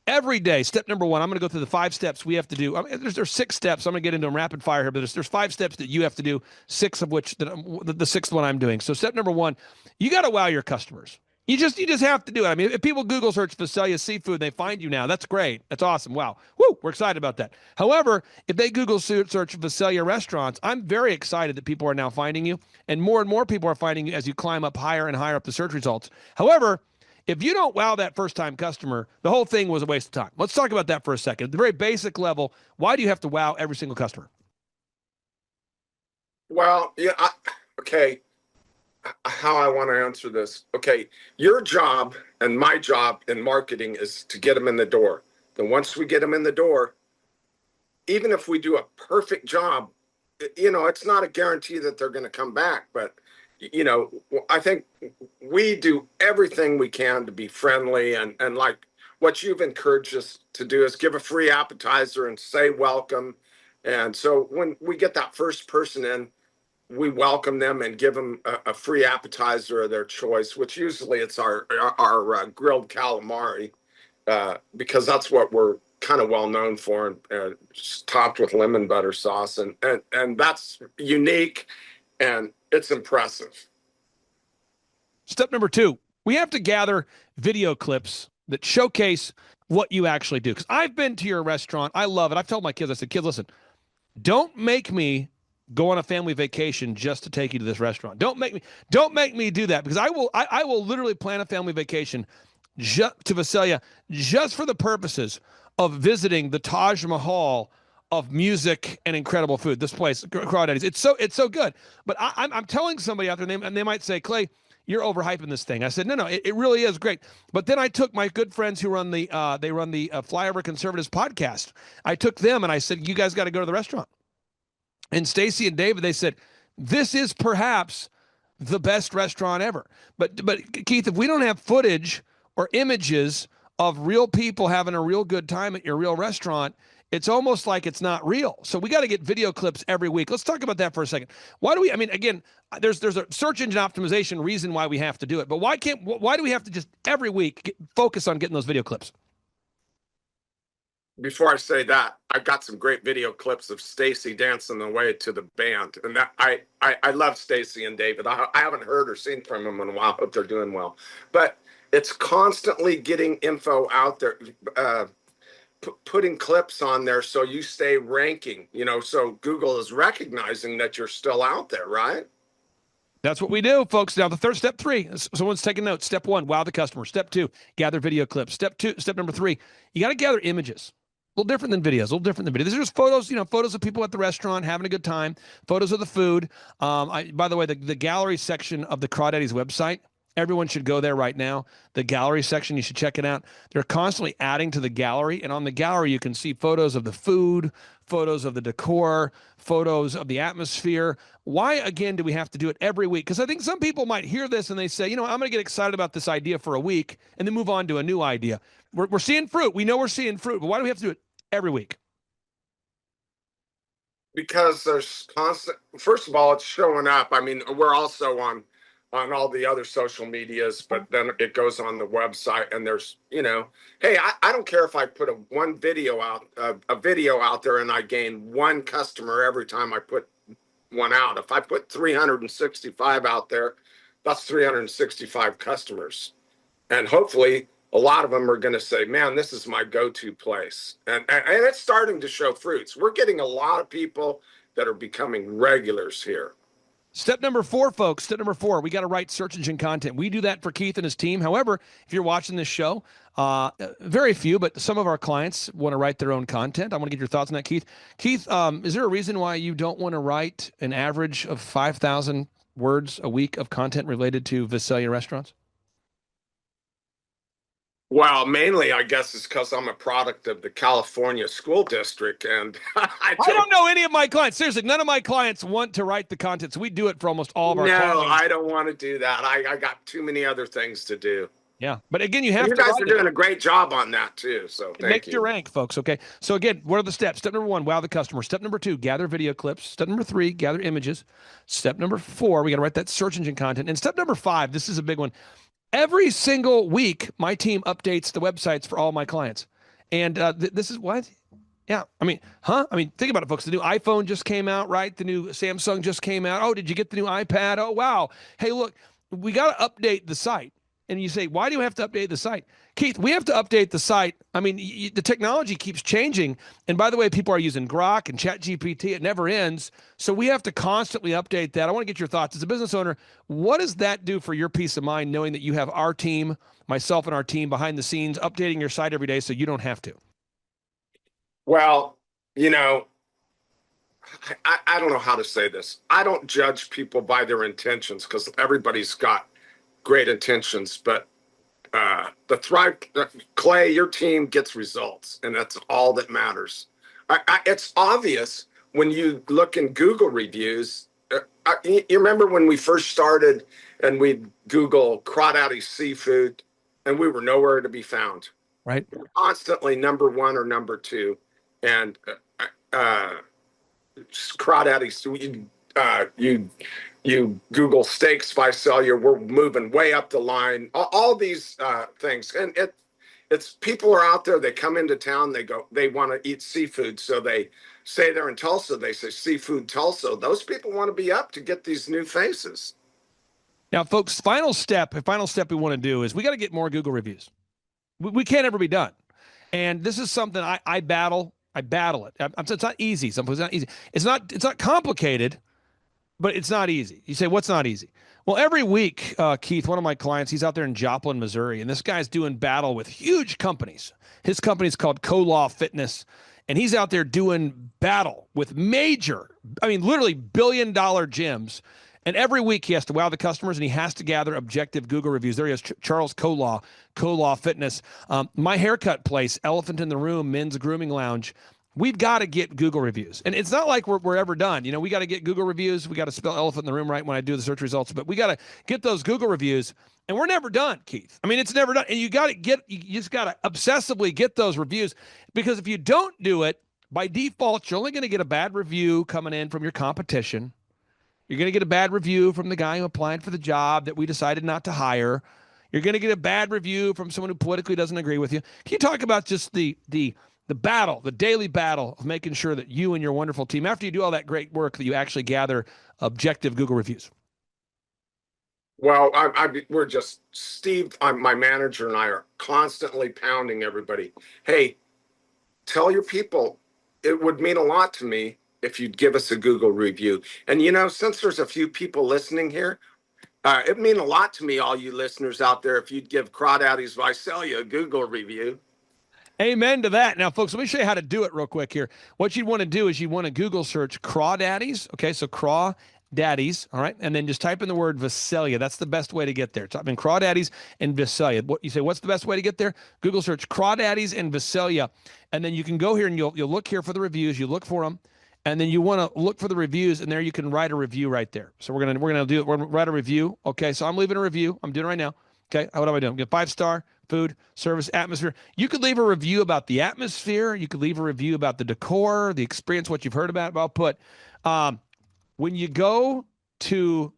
every day, step number one, I'm going to go through the 5 steps we have to do. I mean, there's 6 steps. I'm going to get into them rapid fire here, but there's 5 steps that you have to do, 6 of which the 6th one I'm doing. So step number one, you got to wow your customers. You just have to do it. I mean, if people Google search Visalia Seafood and they find you now, that's great. That's awesome. Wow. Woo, we're excited about that. However, if they Google search Visalia restaurants, I'm very excited that people are now finding you, and more people are finding you as you climb up higher and higher up the search results. However, if you don't wow that first-time customer, the whole thing was a waste of time. Let's talk about that for a second. At the very basic level, why do you have to wow every single customer? Well, yeah, okay. How I want to answer this. Okay, your job and my job in marketing is to get them in the door. Then once we get them in the door, even if we do a perfect job, you know, it's not a guarantee that they're going to come back. But, you know, I think we do everything we can to be friendly. And like what you've encouraged us to do is give a free appetizer and say welcome. And so when we get that first person in, we welcome them and give them a free appetizer of their choice, which usually it's our grilled calamari, because that's what we're kind of well known for, just topped with lemon butter sauce, and that's unique and it's impressive. Step number 2, we have to gather video clips that showcase what you actually do. Because I've been to your restaurant, I love it. I've told my kids, I said, kids, listen, don't make me go on a family vacation just to take you to this restaurant. Don't make me do that, because I will literally plan a family vacation to Visalia just for the purposes of visiting the Taj Mahal of music and incredible food. This place, Crawdaddy's, it's so good. But I'm telling somebody out there, and they might say, Clay, you're overhyping this thing. I said, no, it really is great. But then I took my good friends who run the Flyover Conservatives podcast. I took them and I said, you guys got to go to the restaurant. And Stacy and David, they said, this is perhaps the best restaurant ever. But Keith, if we don't have footage or images of real people having a real good time at your real restaurant, it's almost like it's not real. So we got to get video clips every week. Let's talk about that for a second. Why do we, I mean, again, there's a search engine optimization reason why we have to do it, but why do we have to just every week focus on getting those video clips? Before I say that, I've got some great video clips of Stacy dancing away to the band, and that I love Stacy and David. I haven't heard or seen from them in a while. I hope they're doing well. But it's constantly getting info out there, putting clips on there so you stay ranking. You know, so Google is recognizing that you're still out there, right? That's what we do, folks. Now, the third step 3, someone's taking notes. Step 1, wow the customer. Step 2, gather video clips. Step number 3, you got to gather images. A little different than videos, a little different than videos. These are just photos, photos of people at the restaurant having a good time, photos of the food. By the way, the gallery section of the Crawdaddy's website, everyone should go there right now. The gallery section, you should check it out. They're constantly adding to the gallery, and on the gallery, you can see photos of the food, photos of the decor, photos of the atmosphere. Why, again, do we have to do it every week? Because I think some people might hear this and they say, I'm going to get excited about this idea for a week and then move on to a new idea. We're seeing fruit. We know we're seeing fruit, but why do we have to do it every week? Because there's constant, first of all, it's showing up. I mean, we're also on all the other social medias, but then it goes on the website, and there's, hey, I don't care if I put a video out there and I gain one customer every time I put one out. If I put 365 out there, that's 365 customers. And hopefully a lot of them are going to say, man, this is my go-to place. And it's starting to show fruits. We're getting a lot of people that are becoming regulars here. Step number 4, folks. Step number 4, we got to write search engine content. We do that for Keith and his team. However, if you're watching this show, very few, but some of our clients want to write their own content. I want to get your thoughts on that, Keith. Keith, is there a reason why you don't want to write an average of 5,000 words a week of content related to Visalia restaurants? Well, mainly, I guess, it's because I'm a product of the California school district, and I don't know any of my clients. Seriously, none of my clients want to write the content, so we do it for almost all of our clients. No, I don't want to do that. I got too many other things to do. Yeah, but again, you have you to. You guys are doing a great job on that too. So thank you. Make your rank, folks. Okay. So again, what are the steps? Step number 1, wow the customer. Step number 2, gather video clips. Step number 3, gather images. Step number 4, we got to write that search engine content. And step number 5, this is a big one. Every single week, my team updates the websites for all my clients. And this is what? Yeah. I mean, think about it, folks. The new iPhone just came out, right? The new Samsung just came out. Oh, did you get the new iPad? Oh, wow. Hey, look, we got to update the site. And you say, why do you have to update the site? Keith, we have to update the site. I mean, the technology keeps changing. And by the way, people are using Grok and ChatGPT. It never ends. So we have to constantly update that. I want to get your thoughts. As a business owner, what does that do for your peace of mind, knowing that you have our team, myself and our team behind the scenes, updating your site every day so you don't have to? Well, you know, I don't know how to say this. I don't judge people by their intentions because everybody's got great intentions, but Clay, your team gets results, and that's all that matters. It's obvious when you look in Google reviews. You remember when we first started and we'd Google crawdaddy seafood, and we were nowhere to be found. Right. We're constantly number 1 or number 2, and crawdaddy. You Google steaks Visalia, we're moving way up the line. All these things, and it's people are out there. They come into town. They want to eat seafood, so they say they're in Tulsa. They say seafood Tulsa. Those people want to be up to get these new faces. Now, folks, final step we want to do is we got to get more Google reviews. We can't ever be done, and this is something I battle. I battle it. It's not easy. Sometimes it's not easy. It's not complicated. But it's not easy. You say, what's not easy? Well, every week, Keith, one of my clients, he's out there in Joplin, Missouri, and this guy's doing battle with huge companies. His company's called Co-Law Fitness, and he's out there doing battle with major, literally billion-dollar gyms. And every week he has to wow the customers, and he has to gather objective Google reviews. There he is, Charles Co-Law Fitness. My haircut place, Elephant in the Room, Men's Grooming Lounge. We've got to get Google reviews. And it's not like we're ever done. You know, we got to get Google reviews. We got to spell elephant in the room right when I do the search results. But we got to get those Google reviews. And we're never done, Keith. It's never done. And you just got to obsessively get those reviews. Because if you don't do it, by default, you're only going to get a bad review coming in from your competition. You're going to get a bad review from the guy who applied for the job that we decided not to hire. You're going to get a bad review from someone who politically doesn't agree with you. Can you talk about just the battle, the daily battle of making sure that you and your wonderful team, after you do all that great work, that you actually gather objective Google reviews? Well, we're just, Steve, my manager and I are constantly pounding everybody. Hey, tell your people, it would mean a lot to me if you'd give us a Google review. And, since there's a few people listening here, it'd mean a lot to me, all you listeners out there, if you'd give Crawdaddy's Visalia a Google review. Amen to that. Now, folks, let me show you how to do it real quick here. What you'd want to do is you want to Google search Crawdaddies. Okay, so Crawdaddies, all right? And then just type in the word Visalia. That's the best way to get there. Type in Crawdaddies and Visalia. You say, what's the best way to get there? Google search Crawdaddies and Visalia. And then you can go here and you'll look here for the reviews. You look for them. And then you want to look for the reviews, and there you can write a review right there. So we're gonna do it. We're gonna write a review. Okay, so I'm leaving a review. I'm doing it right now. Okay, what am I doing? Get 5-star. Food, service, atmosphere. You could leave a review about the atmosphere. You could leave a review about the decor, the experience, what you've heard about. I'll put, when you go to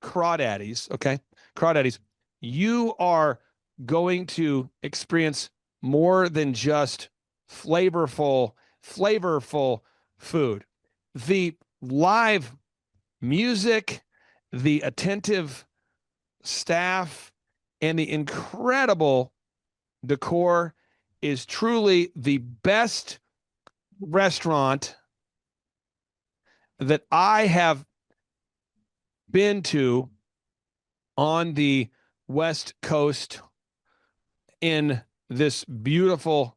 Crawdaddies, okay, Crawdaddies, you are going to experience more than just flavorful food. The live music, the attentive staff, and the incredible decor is truly the best restaurant that I have been to on the West Coast in this beautiful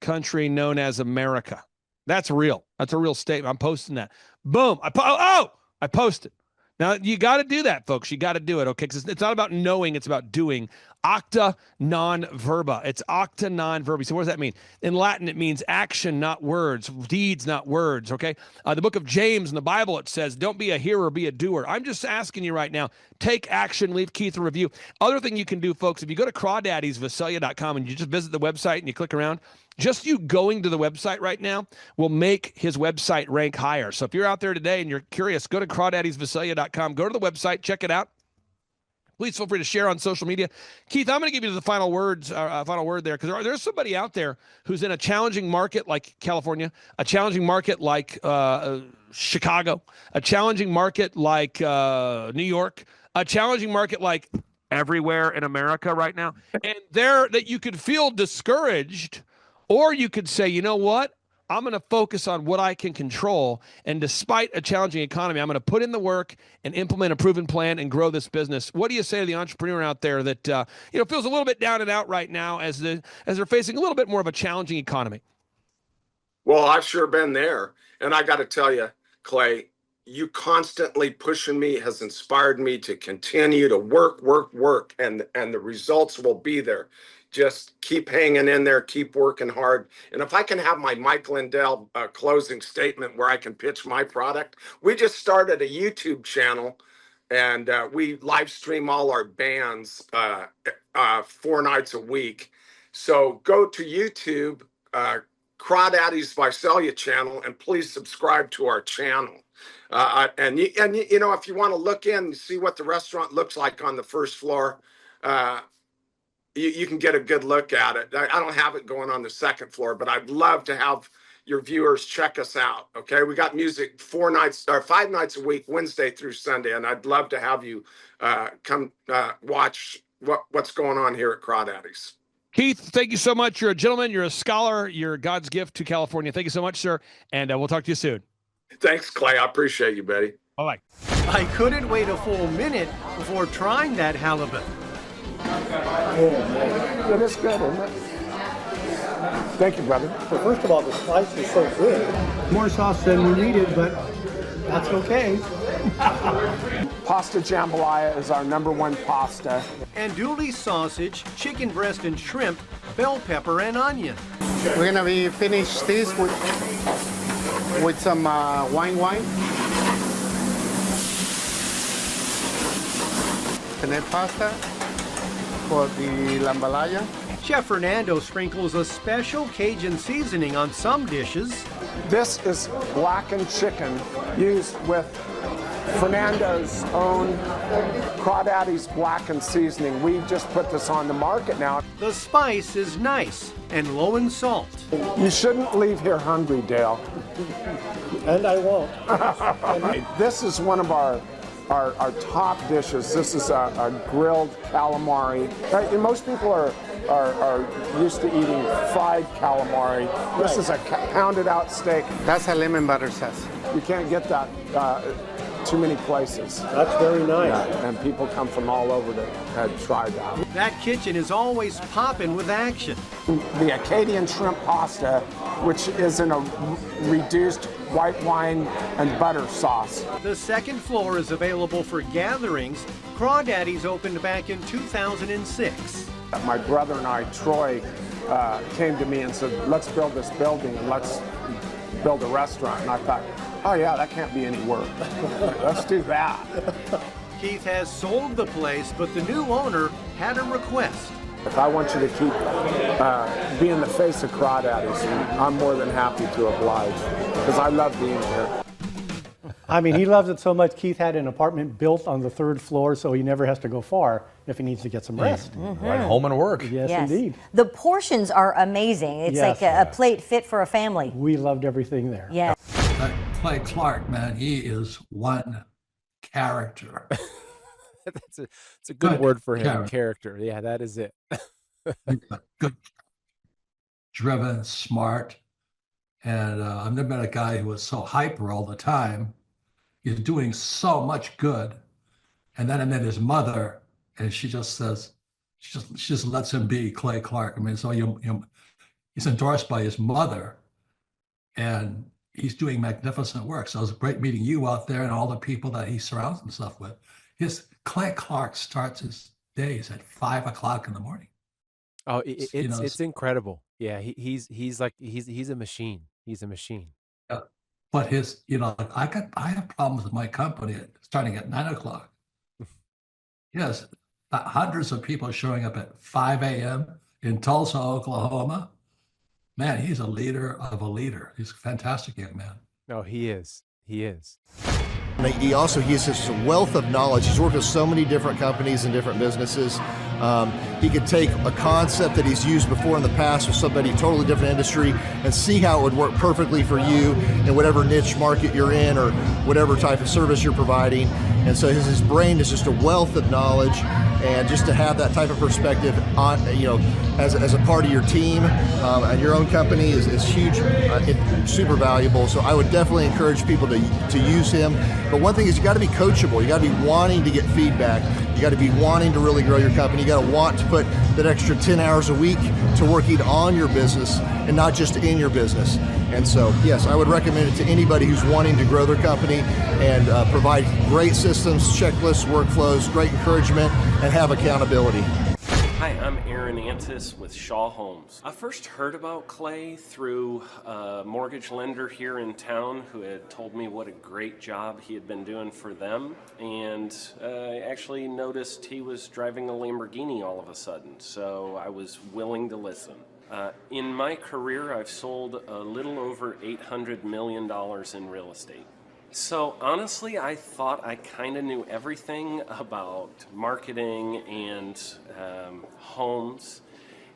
country known as America. That's real. That's a real statement. I'm posting that. Boom. I posted. Now, you got to do that, folks. You got to do it, okay? Because it's not about knowing. It's about doing. Acta non verba. It's acta non verba. So what does that mean? In Latin, it means action, not words. Deeds, not words, okay? The book of James in the Bible, it says, don't be a hearer, be a doer. I'm just asking you right now, take action, leave Keith a review. Other thing you can do, folks, if you go to crawdaddiesvisalia.com and you just visit the website and you click around, just you going to the website right now will make his website rank higher. So if you're out there today and you're curious, go to crawdaddiesvisalia.com, go to the website, check it out. Please feel free to share on social media. Keith, I'm going to give you the final word there, because there's somebody out there who's in a challenging market like California, a challenging market like Chicago, a challenging market like New York, a challenging market like everywhere in America right now. And there that you could feel discouraged, or you could say, you know what? I'm going to focus on what I can control. And despite a challenging economy, I'm going to put in the work and implement a proven plan and grow this business. What do you say to the entrepreneur out there that feels a little bit down and out right now as they're facing a little bit more of a challenging economy? Well, I've sure been there. And I got to tell you, Clay, you constantly pushing me has inspired me to continue to work. And the results will be there. Just keep hanging in there, keep working hard. And if I can have my Mike Lindell closing statement where I can pitch my product, we just started a YouTube channel, and we live stream all our bands 4 nights a week. So go to YouTube, Crawdaddies Visalia channel, and please subscribe to our channel. And you know, if you want to look in and see what the restaurant looks like on the first floor, you can get a good look at it. I don't have it going on the second floor, but I'd love to have your viewers check us out. Okay, we got music 5 nights a week, Wednesday through Sunday, and I'd love to have you come watch what's going on here at Crawdaddies. Keith, thank you so much. You're a gentleman. You're a scholar. You're God's gift to California. Thank you so much, sir. And we'll talk to you soon. Thanks, Clay. I appreciate you, buddy. Bye-bye. I couldn't wait a full minute before trying that halibut. It is good, isn't it? Thank you, brother. Well, first of all, the slice is so good. More sauce than we needed, but that's okay. Pasta jambalaya is our #1 pasta. Andouille sausage, chicken breast and shrimp, bell pepper and onion. We're gonna be finish this with some wine. Penne pasta for the lambalaya. Chef Fernando sprinkles a special Cajun seasoning on some dishes. This is blackened chicken used with Fernando's own Crawdaddies blackened seasoning. We just put this on the market now. The spice is nice and low in salt. You shouldn't leave here hungry, Dale. And I won't. This is one of our top dishes. This is a grilled calamari. Right? And most people are used to eating fried calamari. This is a pounded out steak. That's a lemon butter sauce. You can't get that too many places. That's very nice. Yeah, and people come from all over to try that. That kitchen is always popping with action. The Acadian shrimp pasta, which is in a reduced white wine and butter sauce. The second floor is available for gatherings. Crawdaddies opened back in 2006. My brother and I, Troy, came to me and said, let's build this building and let's build a restaurant. And I thought, oh yeah, that can't be any work. Let's do that. Keith has sold the place, but the new owner had a request. If I want you to keep being the face of Crawdaddies, I'm more than happy to oblige, because I love being here. I mean, he loves it so much. Keith had an apartment built on the 3rd floor, so he never has to go far if he needs to get some rest. Right, home and work. Yes, indeed. The portions are amazing. It's like a plate fit for a family. We loved everything there. Yeah. Clay Clark, man, he is one character. It's a good word for him. Character. Character. Yeah, that is it. Good, driven, smart. And I've never met a guy who was so hyper all the time. He's doing so much good. And then I met his mother, and she just says, she just lets him be Clay Clark. I mean, so he's endorsed by his mother, and he's doing magnificent work. So it was great meeting you out there and all the people that he surrounds himself with. Clay Clark starts his days at 5 o'clock in the morning. Oh, it's incredible. Yeah, he's a machine. He's a machine. Yeah. But I have problems with my company starting at 9 o'clock. Yes, hundreds of people showing up at 5 a.m. in Tulsa, Oklahoma. Man, he's a leader of a leader. He's a fantastic young man. No, he is. He is. He has such a wealth of knowledge. He's worked with so many different companies and different businesses. He could take a concept that he's used before in the past with somebody totally different industry and see how it would work perfectly for you in whatever niche market you're in or whatever type of service you're providing. And so his brain is just a wealth of knowledge, and just to have that type of perspective on, as a part of your team and your own company is huge, super valuable. So I would definitely encourage people to use him. But one thing is, you got to be coachable. You got to be wanting to get feedback. You got to be wanting to really grow your company. You got to want to put that extra 10 hours a week to working on your business and not just in your business. And so, yes, I would recommend it to anybody who's wanting to grow their company and provide great systems, checklists, workflows, great encouragement, and have accountability. Hi, I'm Aaron Antis with Shaw Homes. I first heard about Clay through a mortgage lender here in town who had told me what a great job he had been doing for them, and I actually noticed he was driving a Lamborghini all of a sudden, so I was willing to listen. In my career, I've sold a little over $800 million in real estate. So honestly, I thought I kind of knew everything about marketing and homes.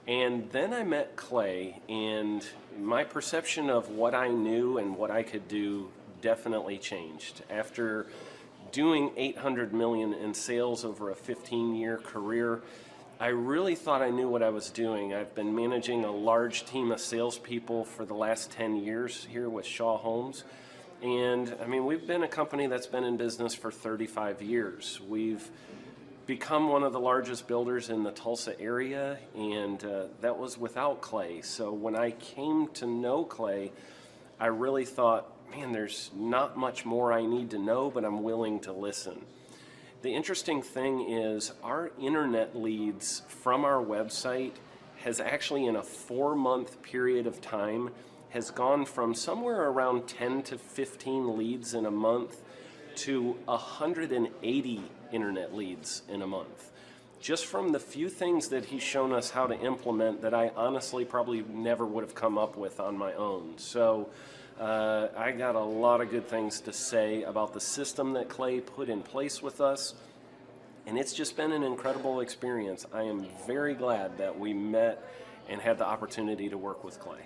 And then I met Clay, and my perception of what I knew and what I could do definitely changed. After doing $800 million in sales over a 15-year career, I really thought I knew what I was doing. I've been managing a large team of salespeople for the last 10 years here with Shaw Homes. And I mean, we've been a company that's been in business for 35 years. We've become one of the largest builders in the Tulsa area, and that was without Clay. So when I came to know Clay, I really thought, man, there's not much more I need to know, but I'm willing to listen. The interesting thing is our internet leads from our website has actually, in a 4-month period of time, has gone from somewhere around 10 to 15 leads in a month to 180 internet leads in a month. Just from the few things that he's shown us how to implement that I honestly probably never would have come up with on my own. So I got a lot of good things to say about the system that Clay put in place with us. And it's just been an incredible experience. I am very glad that we met and had the opportunity to work with Clay.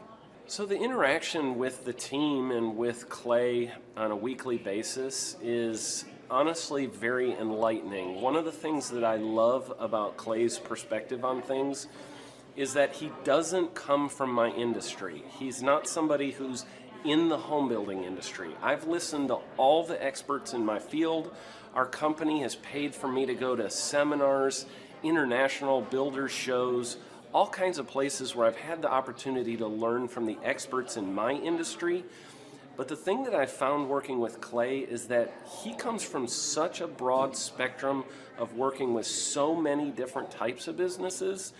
So the interaction with the team and with Clay on a weekly basis is honestly very enlightening. One of the things that I love about Clay's perspective on things is that he doesn't come from my industry. He's not somebody who's in the home building industry. I've listened to all the experts in my field. Our company has paid for me to go to seminars, international builder shows, all kinds of places where I've had the opportunity to learn from the experts in my industry. But the thing that I found working with Clay is that he comes from such a broad spectrum of working with so many different types of businesses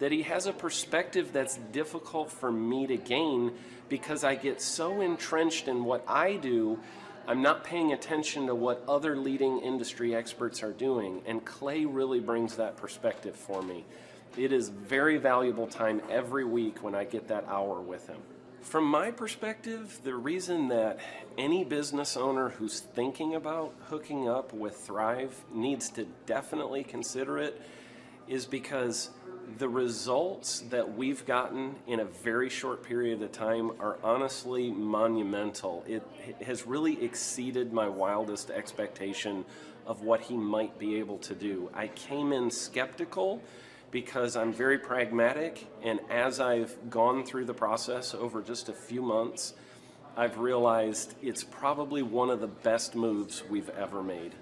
that he has a perspective that's difficult for me to gain because I get so entrenched in what I do, I'm not paying attention to what other leading industry experts are doing. And Clay really brings that perspective for me. It is very valuable time every week when I get that hour with him. From my perspective, the reason that any business owner who's thinking about hooking up with Thrive needs to definitely consider it is because The results that we've gotten in a very short period of time are honestly monumental. It has really exceeded my wildest expectation of what he might be able to do. I came in skeptical because I'm very pragmatic, and as I've gone through the process over just a few months, I've realized it's probably one of the best moves we've ever made.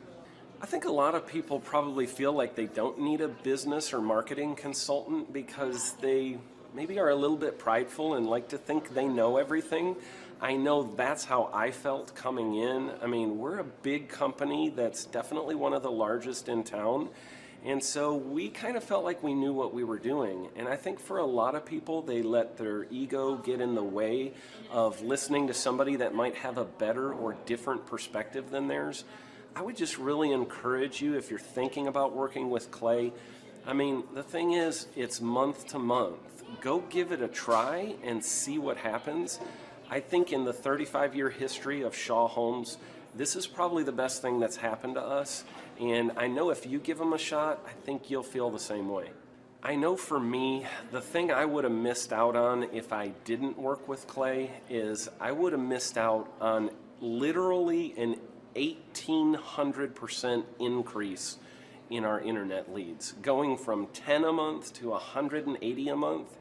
I think a lot of people probably feel like they don't need a business or marketing consultant because they maybe are a little bit prideful and like to think they know everything. I know that's how I felt coming in. I mean, we're a big company that's definitely one of the largest in town. And so we kind of felt like we knew what we were doing. And I think for a lot of people, they let their ego get in the way of listening to somebody that might have a better or different perspective than theirs. I would just really encourage you, if you're thinking about working with Clay, I mean, the thing is, it's month to month. Go give it a try and see what happens. I think in the 35-year history of Shaw Homes, this is probably the best thing that's happened to us. And I know if you give them a shot, I think you'll feel the same way. I know for me, the thing I would have missed out on if I didn't work with Clay is I would have missed out on literally an 1,800% increase in our internet leads, going from 10 a month to 180 a month.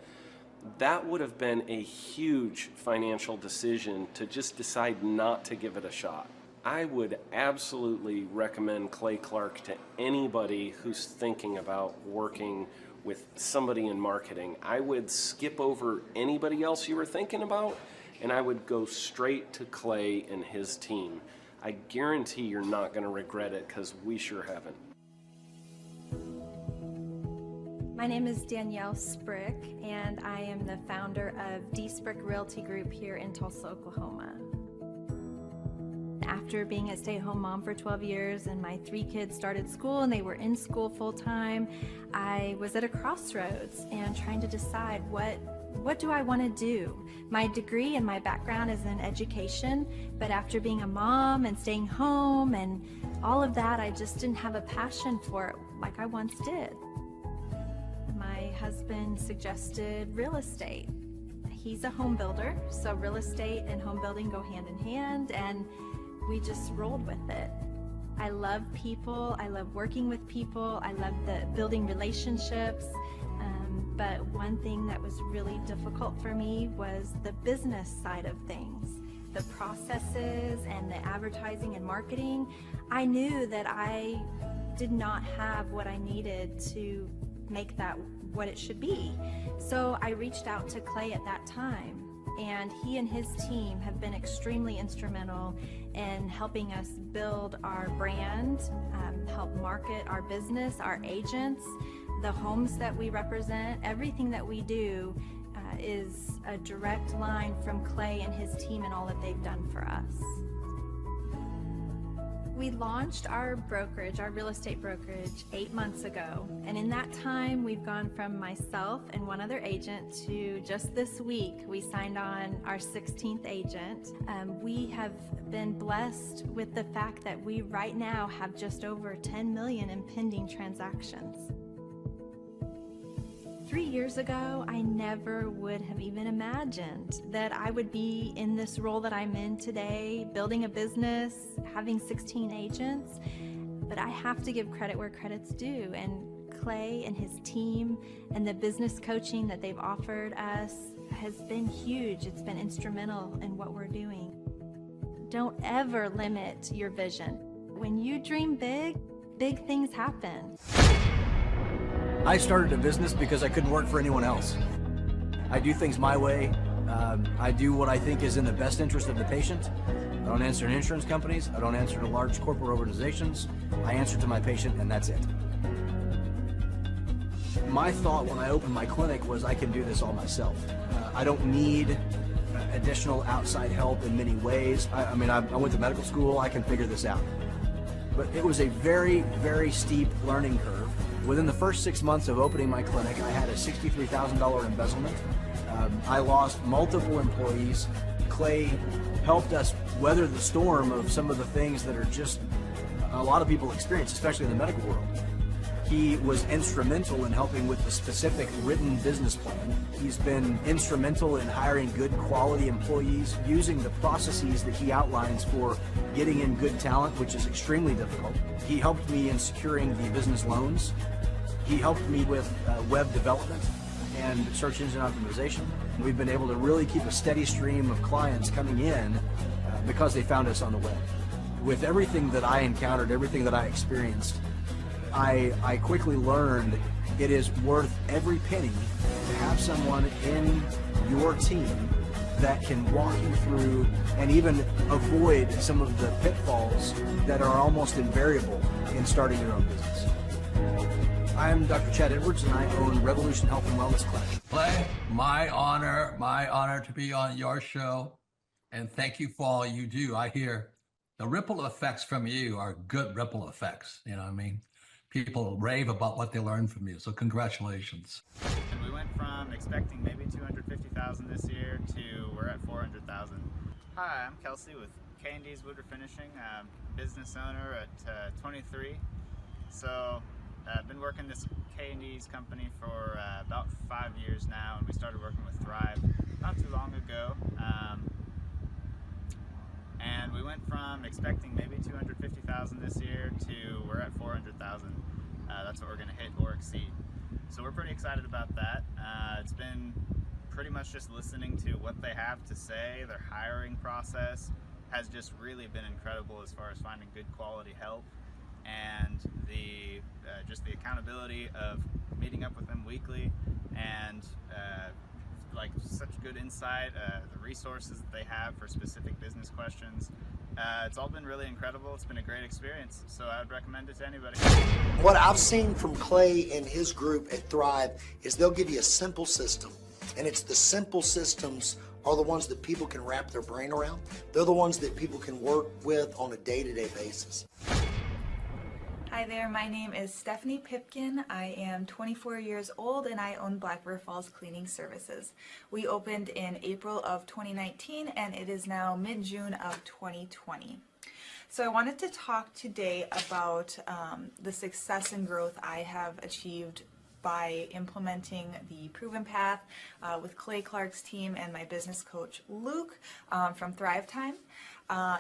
That would have been a huge financial decision to just decide not to give it a shot. I would absolutely recommend Clay Clark to anybody who's thinking about working with somebody in marketing. I would skip over anybody else you were thinking about, and I would go straight to Clay and his team. I guarantee you're not going to regret it, because we sure haven't. My name is Danielle Sprick, and I am the founder of D Sprick Realty Group here in Tulsa, Oklahoma. After being a stay-at-home mom for 12 years and my 3 kids started school and they were in school full-time, I was at a crossroads and trying to decide what do I want to do? My degree and my background is in education, but after being a mom and staying home and all of that, I just didn't have a passion for it like I once did. My husband suggested real estate. He's a home builder, so real estate and home building go hand in hand, and we just rolled with it. I love people, I love working with people, I love the building relationships. But one thing that was really difficult for me was the business side of things, the processes and the advertising and marketing. I knew that I did not have what I needed to make that what it should be. So I reached out to Clay at that time, and he and his team have been extremely instrumental in helping us build our brand, help market our business, our agents, the homes that we represent. Everything that we do is a direct line from Clay and his team and all that they've done for us. We launched our brokerage, our real estate brokerage, 8 months ago. And in that time, we've gone from myself and one other agent to just this week, we signed on our 16th agent. We have been blessed with the fact that we right now have just over 10 million in pending transactions. 3 years ago, I never would have even imagined that I would be in this role that I'm in today, building a business, having 16 agents. But I have to give credit where credit's due. And Clay and his team and the business coaching that they've offered us has been huge. It's been instrumental in what we're doing. Don't ever limit your vision. When you dream big, big things happen. I started a business because I couldn't work for anyone else. I do things my way. I do what I think is in the best interest of the patient. I don't answer to insurance companies. I don't answer to large corporate organizations. I answer to my patient, and that's it. My thought when I opened my clinic was I can do this all myself. I don't need additional outside help in many ways. I went to medical school. I can figure this out. But it was a very, very steep learning curve. Within the first 6 months of opening my clinic, I had a $63,000 embezzlement. I lost multiple employees. Clay helped us weather the storm of some of the things that are just a lot of people experience, especially in the medical world. He was instrumental in helping with the specific written business plan. He's been instrumental in hiring good quality employees, using the processes that he outlines for getting in good talent, which is extremely difficult. He helped me in securing the business loans. He helped me with web development and search engine optimization. We've been able to really keep a steady stream of clients coming in because they found us on the web. With everything that I encountered, everything that I experienced, I quickly learned it is worth every penny to have someone in your team that can walk you through and even avoid some of the pitfalls that are almost invariable in starting your own business. I'm Dr. Chad Edwards, and I own Revolution Health and Wellness Clinic. Clay, my honor to be on your show, and thank you for all you do. I hear the ripple effects from you are good ripple effects. You know what I mean? People rave about what they learned from you, so congratulations. And we went from expecting maybe 250,000 this year to we're at 400,000. Hi, I'm Kelsey with K&D's Woodruff Finishing, business owner at 23. So I've been working this K&D's company for about 5 years now, and we started working with Thrive not too long ago. And we went from expecting maybe 250,000 this year to we're at 400,000. That's what we're going to hit or exceed. So we're pretty excited about that. It's been pretty much just listening to what they have to say. Their hiring process has just really been incredible as far as finding good quality help, and the just the accountability of meeting up with them weekly, and like such good insight, the resources that they have for specific business questions. It's all been really incredible. It's been a great experience, so I would recommend it to anybody. What I've seen from Clay and his group at Thrive is they'll give you a simple system, and it's the simple systems are the ones that people can wrap their brain around. They're the ones that people can work with on a day-to-day basis. Hi there, my name is Stephanie Pipkin. I am 24 years old and I own Black River Falls Cleaning Services. We opened in April of 2019 and it is now mid-June of 2020. So I wanted to talk today about the success and growth I have achieved by implementing the Proven Path with Clay Clark's team and my business coach Luke from Thrivetime.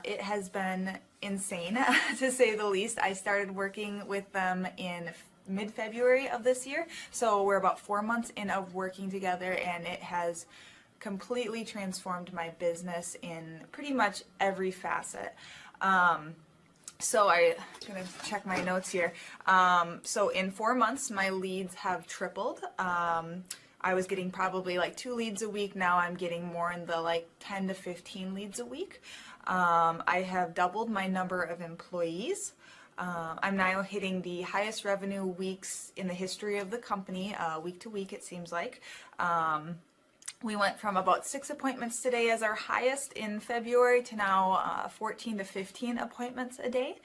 It has been insane to say the least. I started working with them in mid-February of this year, so we're about 4 months in of working together, and it has completely transformed my business in pretty much every facet. So I'm gonna check my notes here. So in 4 months, my leads have tripled. I was getting probably like 2 leads a week. Now I'm getting more in the like 10 to 15 leads a week. I have doubled my number of employees. I'm now hitting the highest revenue weeks in the history of the company, week to week it seems like. We went from about 6 appointments today as our highest in February to now 14 to 15 appointments a day.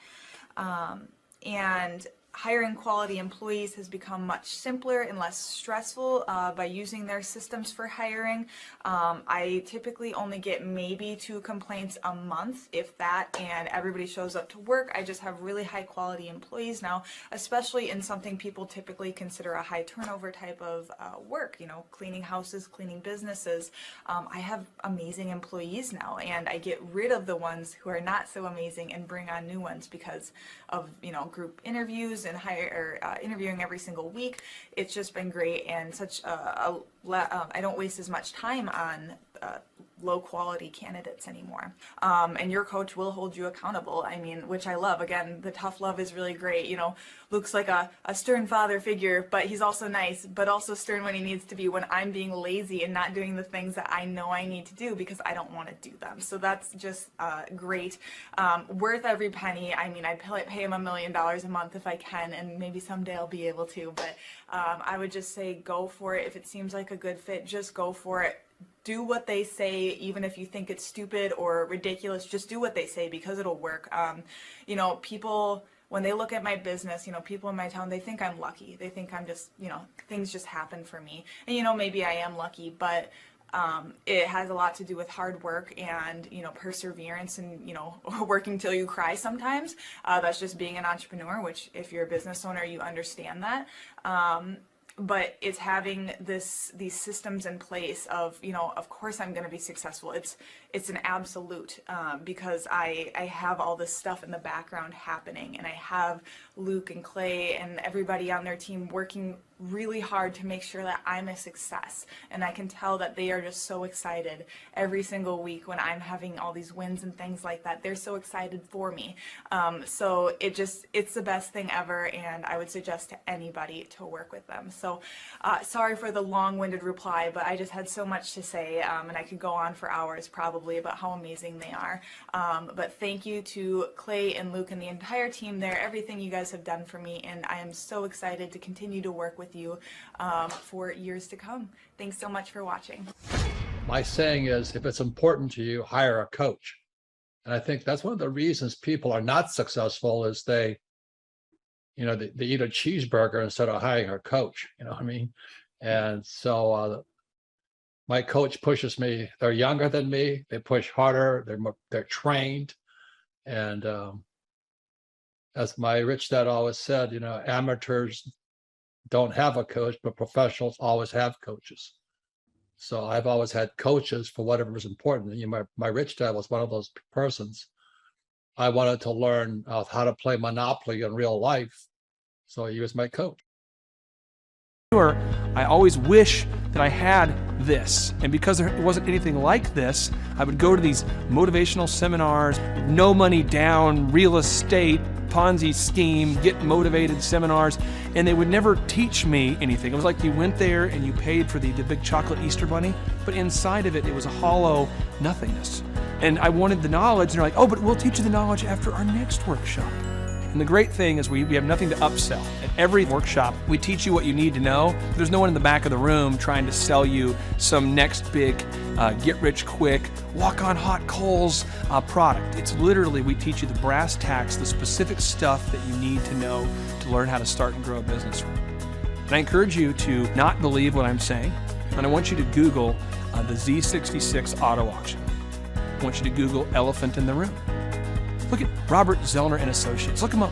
And hiring quality employees has become much simpler and less stressful by using their systems for hiring. I typically only get maybe 2 complaints a month, if that, and everybody shows up to work. I just have really high quality employees now, especially in something people typically consider a high turnover type of work, you know, cleaning houses, cleaning businesses. I have amazing employees now, and I get rid of the ones who are not so amazing and bring on new ones because of, you know, group interviews and interviewing every single week. It's just been great, and such I don't waste as much time on low quality candidates anymore. And your coach will hold you accountable. I mean, which I love. Again, the tough love is really great. You know, Luke's like a stern father figure, but he's also nice, but also stern when he needs to be when I'm being lazy and not doing the things that I know I need to do because I don't want to do them. So that's just great. Worth every penny. I mean, I'd pay him $1 million a month if I can, and maybe someday I'll be able to, but I would just say go for it. If it seems like a good fit, just go for it. Do what they say, even if you think it's stupid or ridiculous, just do what they say because it'll work. You know, people, when they look at my business, you know, people in my town, they think I'm lucky. They think I'm just, you know, things just happen for me. And, you know, maybe I am lucky, but It has a lot to do with hard work and, perseverance and, working till you cry sometimes. That's just being an entrepreneur, which if you're a business owner, you understand that. But it's having these systems in place of, of course I'm going to be successful. It's an absolute, because I have all this stuff in the background happening, and I have Luke and Clay and everybody on their team working really hard to make sure that I'm a success. And I can tell that they are just so excited every single week when I'm having all these wins and things like that. They're so excited for me. So it's the best thing ever, and I would suggest to anybody to work with them. So sorry for the long-winded reply, but I just had so much to say, and I could go on for hours probably about how amazing they are. But thank you to Clay and Luke and the entire team there, everything you guys have done for me, and I am so excited to continue to work with you for years to come. Thanks so much for watching. My saying is, if it's important to you, hire a coach. And I think that's one of the reasons people are not successful is they eat a cheeseburger instead of hiring a coach, you know what I mean? And so my coach pushes me. They're younger than me. They push harder. They're trained. And as my rich dad always said, amateurs don't have a coach, but professionals always have coaches. So I've always had coaches for whatever was important. My rich dad was one of those persons. I wanted to learn how to play Monopoly in real life, so he was my coach. I always wish that I had this, and because there wasn't anything like this, I would go to these motivational seminars, no money down, real estate, Ponzi scheme, get motivated seminars, and they would never teach me anything. It was like you went there and you paid for the big chocolate Easter bunny, but inside of it, it was a hollow nothingness. And I wanted the knowledge, and they're like, oh, but we'll teach you the knowledge after our next workshop. And the great thing is we have nothing to upsell. At every workshop, we teach you what you need to know. There's no one in the back of the room trying to sell you some next big get-rich-quick, walk-on-hot coals product. It's literally, we teach you the brass tacks, the specific stuff that you need to know to learn how to start and grow a business. And I encourage you to not believe what I'm saying, and I want you to Google the Z66 auto auction. I want you to Google elephant in the room. Look at Robert Zellner and Associates. Look them up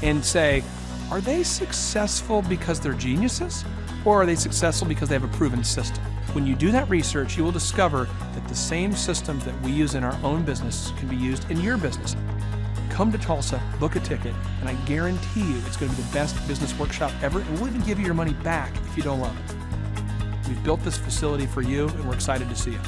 and say, are they successful because they're geniuses, or are they successful because they have a proven system? When you do that research, you will discover that the same systems that we use in our own business can be used in your business. Come to Tulsa, book a ticket, and I guarantee you it's going to be the best business workshop ever, and we'll even give you your money back if you don't love it. We've built this facility for you, and we're excited to see you.